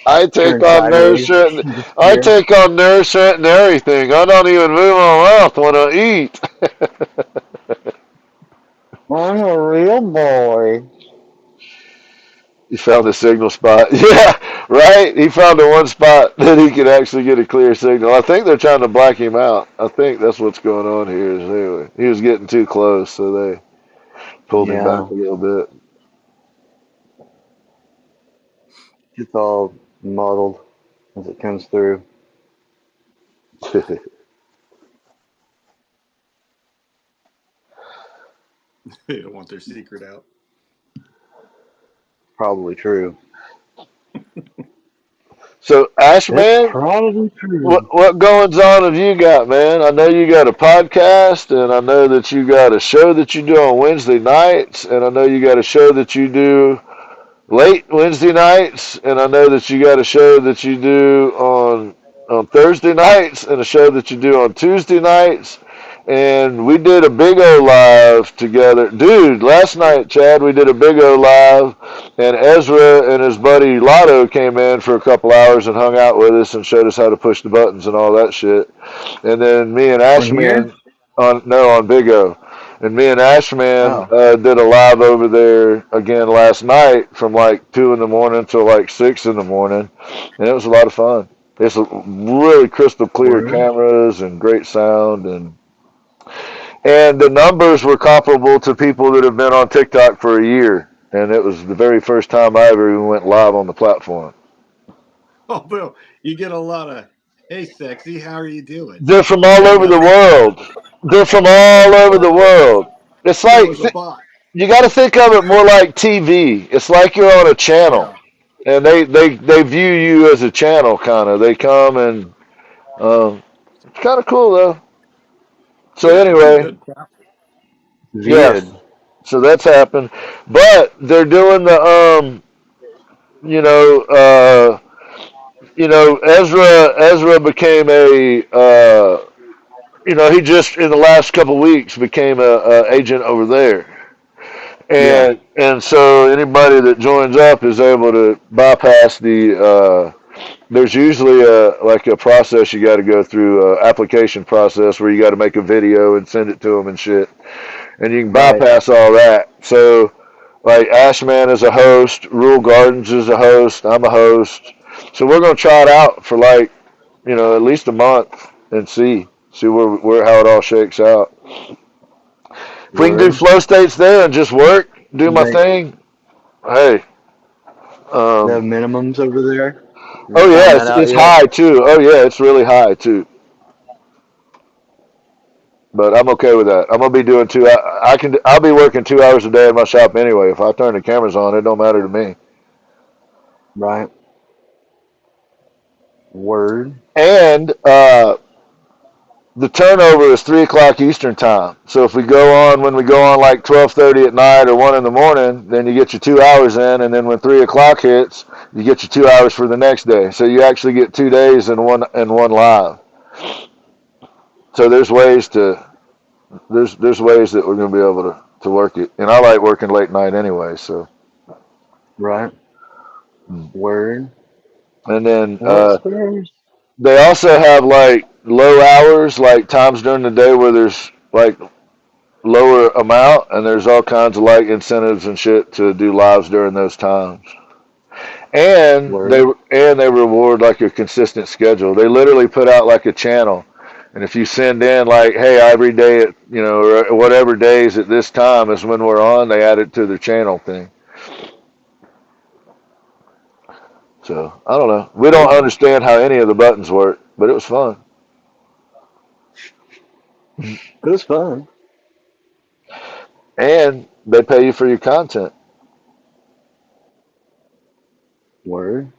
I take Turn on sideways. nourishment. I Disappear. take on nourishment and everything. I don't even move my mouth when I eat. I'm a real boy. You found the signal spot. Yeah, right? He found the one spot that he could actually get a clear signal. I think they're trying to black him out. I think that's what's going on here. Is anyway, he was getting too close, so they pulled him Yeah. back a little It's all muddled as it comes through. bit. They don't want their secret out. Probably true. So, Ashman, Probably true. what goings on have you got, man? I know you got a podcast, and I know that you got a show that you do on Wednesday nights, and I know you got a show that you do late Wednesday nights, and I know that you got a show that you do on Thursday nights, and a show that you do on Tuesday nights. And we did a Big O live together, dude. Last night, Chad, we did a Big O live, and Ezra and his buddy Lotto came in for a couple hours and hung out with us and showed us how to push the buttons and all that shit. And then me and On here? Ashman on Big O. And me and Ashman Oh. did a live over there again last night from like 2 in the morning till like 6 in the morning, and it was a lot of fun. It's a really crystal clear Word. cameras and great sound, and the numbers were comparable to people that have been on TikTok for a year, and it was the very first time I ever even went live on the platform. Oh, Bill, you get a lot of, hey, sexy, how are you doing? They're from all over the world. They're from all over the world. It's It like was a bot. you got to think of it more like TV. It's like you're on a channel, Yeah. and they view you as a channel, kind of. They come and it's kind of cool though. So Yeah, anyway, good. yes. Vid. So that's happened, but they're doing the you know Ezra became a he just in the last couple of weeks became a agent over there. Yeah. And so anybody that joins up is able to bypass the. There's usually a process you got to go through, application process where you got to make a video and send it to them and shit, and you can Right. bypass all that. So, like Ashman is a host, Rule Gardens is a host, I'm a host. So we're gonna try it out for like at least a month and see where how it all shakes out. If we can do Word. flow states there and just work, do my Right. thing, Hey, They have um, minimums over there. You oh yeah, found that it's out it's yet? high too. Oh yeah, it's really high too. But I'm okay with that. I'm gonna be doing two. I'll be working 2 hours a day in my shop anyway. If I turn the cameras on, it don't matter to me. Right. Word. And the turnover is 3 o'clock Eastern time. So if we go on when we go on like 12:30 at night or 1 in the morning, then you get your 2 hours in, and then when 3 o'clock hits, you get your 2 hours for the next day. So you actually get 2 days in one live. So there's ways that we're gonna be able to work it. And I like working late night anyway. So Right. Word. and then Well, Spurs. they also have like low hours, like times during the day where there's like lower amount, and there's all kinds of like incentives and shit to do lives during those times. And they Word. and they reward like a consistent schedule. They literally put out like a channel, and if you send in like, hey, every day at or whatever days at this time is when we're on, they add it to their channel thing. So I don't know. We don't Cool. understand how any of the buttons work, but it was fun. It was fun. And they pay you for your content. Word.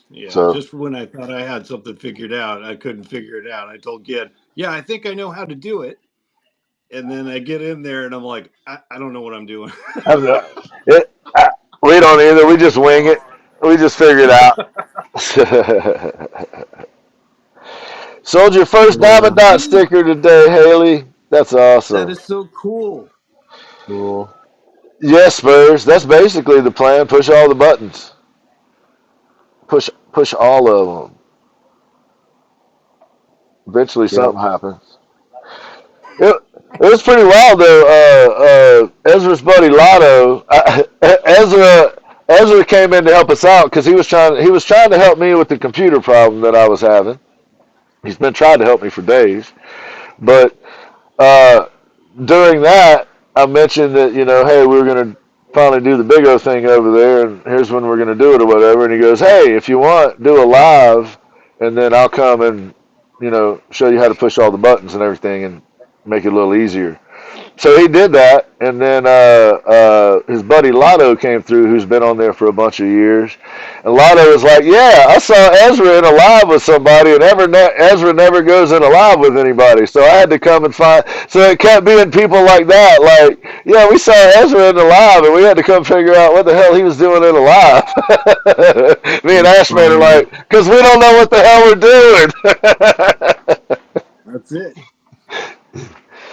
Yeah, So just when I thought I had something figured out, I couldn't figure it out. I told Gid, yeah, I think I know how to do it. And then I get in there and I'm like, I don't know what I'm doing. I'm not, it, I, we don't either. We just wing it. We just figure it out. Sold your first Diamond Yeah. Dot sticker today, Haley. That's That awesome. is so cool. Cool. Yes, Spurs. That's basically the plan. Push all the buttons. Push all of them. Eventually, Yep. something happens. It was pretty wild though. Ezra's buddy Lotto, Ezra came in to help us out because he was trying to help me with the computer problem that I was having. He's been trying to help me for days, but uh, during that, I mentioned that hey, we were gonna finally do the Big O thing over there, and here's when we're gonna do it or whatever. And he goes, hey, if you want, do a live, and then I'll come and show you how to push all the buttons and everything, and make it a little easier. So he did that, and then his buddy Lotto came through, who's been on there for a bunch of years. And Lotto was like, "Yeah, I saw Ezra in a live with somebody, and Ezra never goes in a live with anybody." So I had to come and find. So it kept being people like that, like, "Yeah, we saw Ezra in the live, and we had to come figure out what the hell he was doing in a live." Me and That's Ashman are funny. like, "Because we don't know what the hell we're doing." That's it.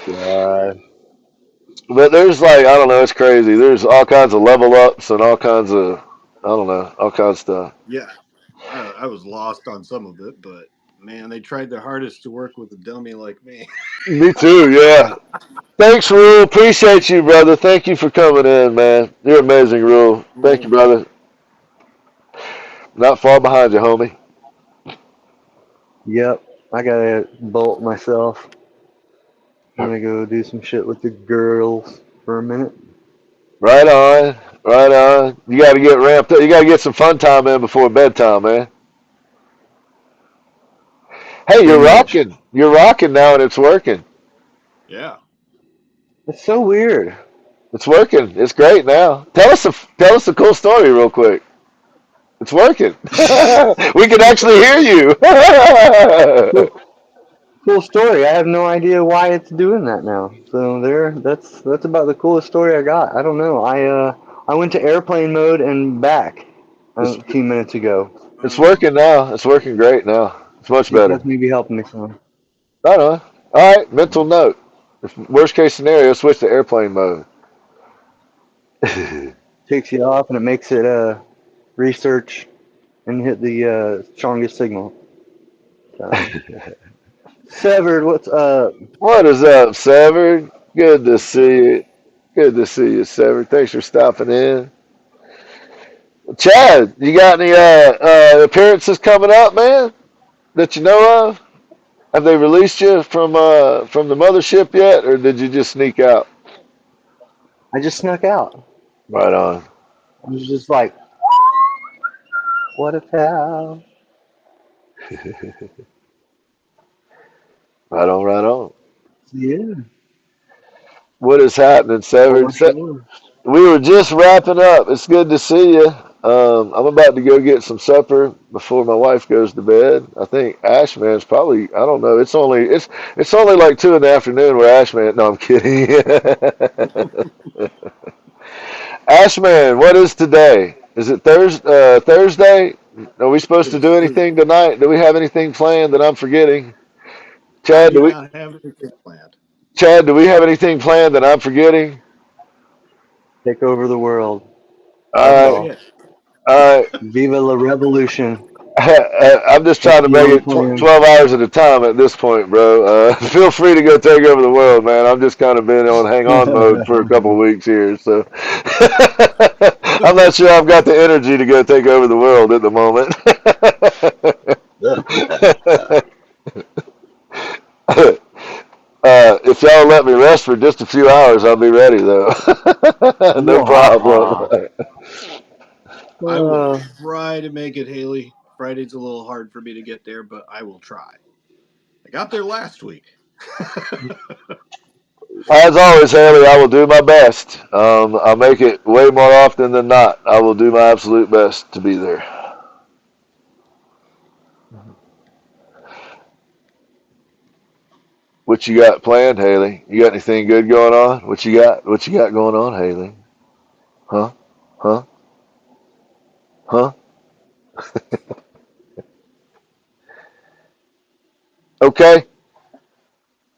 God. But there's like, I don't know, it's crazy. There's all kinds of level ups and all kinds of, I don't know, all kinds of stuff. Yeah. I was lost on some of it, but man, they tried their hardest to work with a dummy like me. Me too, yeah. Thanks, Rule. Appreciate you, brother. Thank you for coming in, man. You're amazing, Rule. Thank you, Cool. brother. Not far behind you, homie. Yep. I gotta bolt myself. I'm gonna go do some shit with the girls for a minute. Right on, right on. You got to get ramped up. You got to get some fun time in before bedtime, man. Hey, Pretty you're much. rocking. You're rocking now, and it's working. Yeah. It's so weird. It's working. It's great now. Tell us a cool story real quick. It's working. We can actually hear you. Cool, cool story. I have no idea why it's doing that now. So there, that's about the coolest story I got. I don't know. I went to airplane mode and back it's, a few minutes ago. it's working now. It's working great now. It's much See if better. that's maybe helping me some. Right on. All right. Mental note. If worst case scenario, switch to airplane mode. Takes you off and it makes it research and hit the strongest signal. So. Severed, what's up? What is up, Severed? Good to see you. Good to see you, Severed. Thanks for stopping in. Chad, you got any appearances coming up, man, that you know of? Have they released you from the mothership yet, or did you just sneak out? I just snuck out. Right on. It was just like, what a pal. Right on, right on. Yeah, What is happening, Severed? for sure. We were just wrapping up. It's good to see you. I'm about to go get some supper before my wife goes to bed. I think Ashman's probably, I don't know. It's only like 2 in the afternoon where Ashman. No, I'm kidding. Ashman, what is today? Is it Thursday? Are we supposed to It's do anything tonight? Do we have anything planned that I'm forgetting? I Chad, do not have anything planned. Do we have anything planned that I'm forgetting? Take over the world. That's All That's right, all. it. all right. Viva la revolution. I'm just That's trying to the make only it plan. 12 hours at a time at this point, bro. Feel free to go take over the world, man. I've just kind of been on hang on mode for a couple of weeks here, so I'm not sure I've got the energy to go take over the world at the moment. If y'all let me rest for just a few hours, I'll be ready, though. No problem. I will Uh, try to make it, Haley. Friday's a little hard for me to get there, but I will try. I got there last week. As always, Haley, I will do my best. I'll make it way more often than not. I will do my absolute best to be there. What you got planned, Haley? You got anything good going on? What you got? What you got going on, Haley? Huh? Huh? Huh? Okay.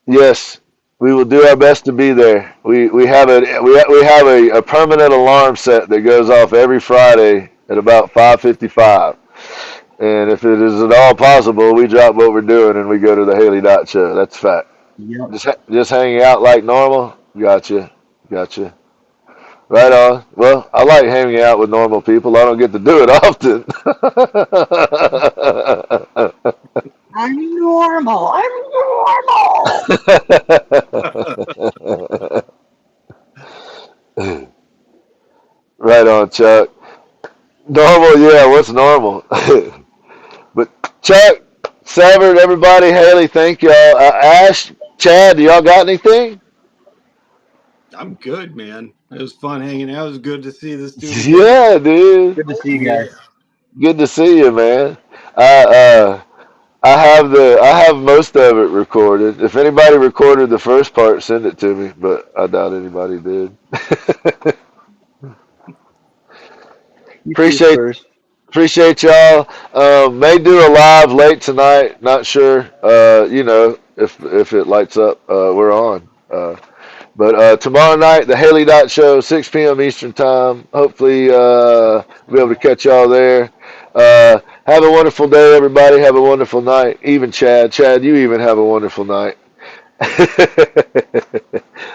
Yes, we will do our best to be there. We have a permanent alarm set that goes off every Friday at about 5:55. And if it is at all possible, we drop what we're doing and we go to the Haley Dot Show. That's a fact. yep. Just hanging out like normal. Gotcha. Gotcha. Right on. Well, I like hanging out with normal people. I don't get to do it often. I'm normal. I'm Right on, Chuck. Normal, yeah. What's normal? But Chuck, Severed, everybody, Haley, thank y'all. Ash, Chad, do y'all got anything? I'm good, man. It was fun hanging out. It was good to see this dude again. Yeah, dude. Good to see you Yeah. guys. Good to see you, man. I I have most of it recorded. If anybody recorded the first part, send it to me, but I doubt anybody did. You shoot appreciate first. appreciate y'all. May do a live late tonight. Not sure. If it lights up, we're on. But tomorrow night, the Haley Dot Show, 6 p.m. Eastern Time. Hopefully, we'll be able to catch y'all there. Have a wonderful day, everybody. Have a wonderful night. Even Chad. Chad, you even have a wonderful night.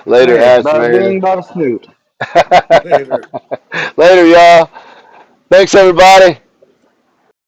Later, Hey, Ash bada man. bing, bada snoot. Later. Later, y'all. Thanks, everybody.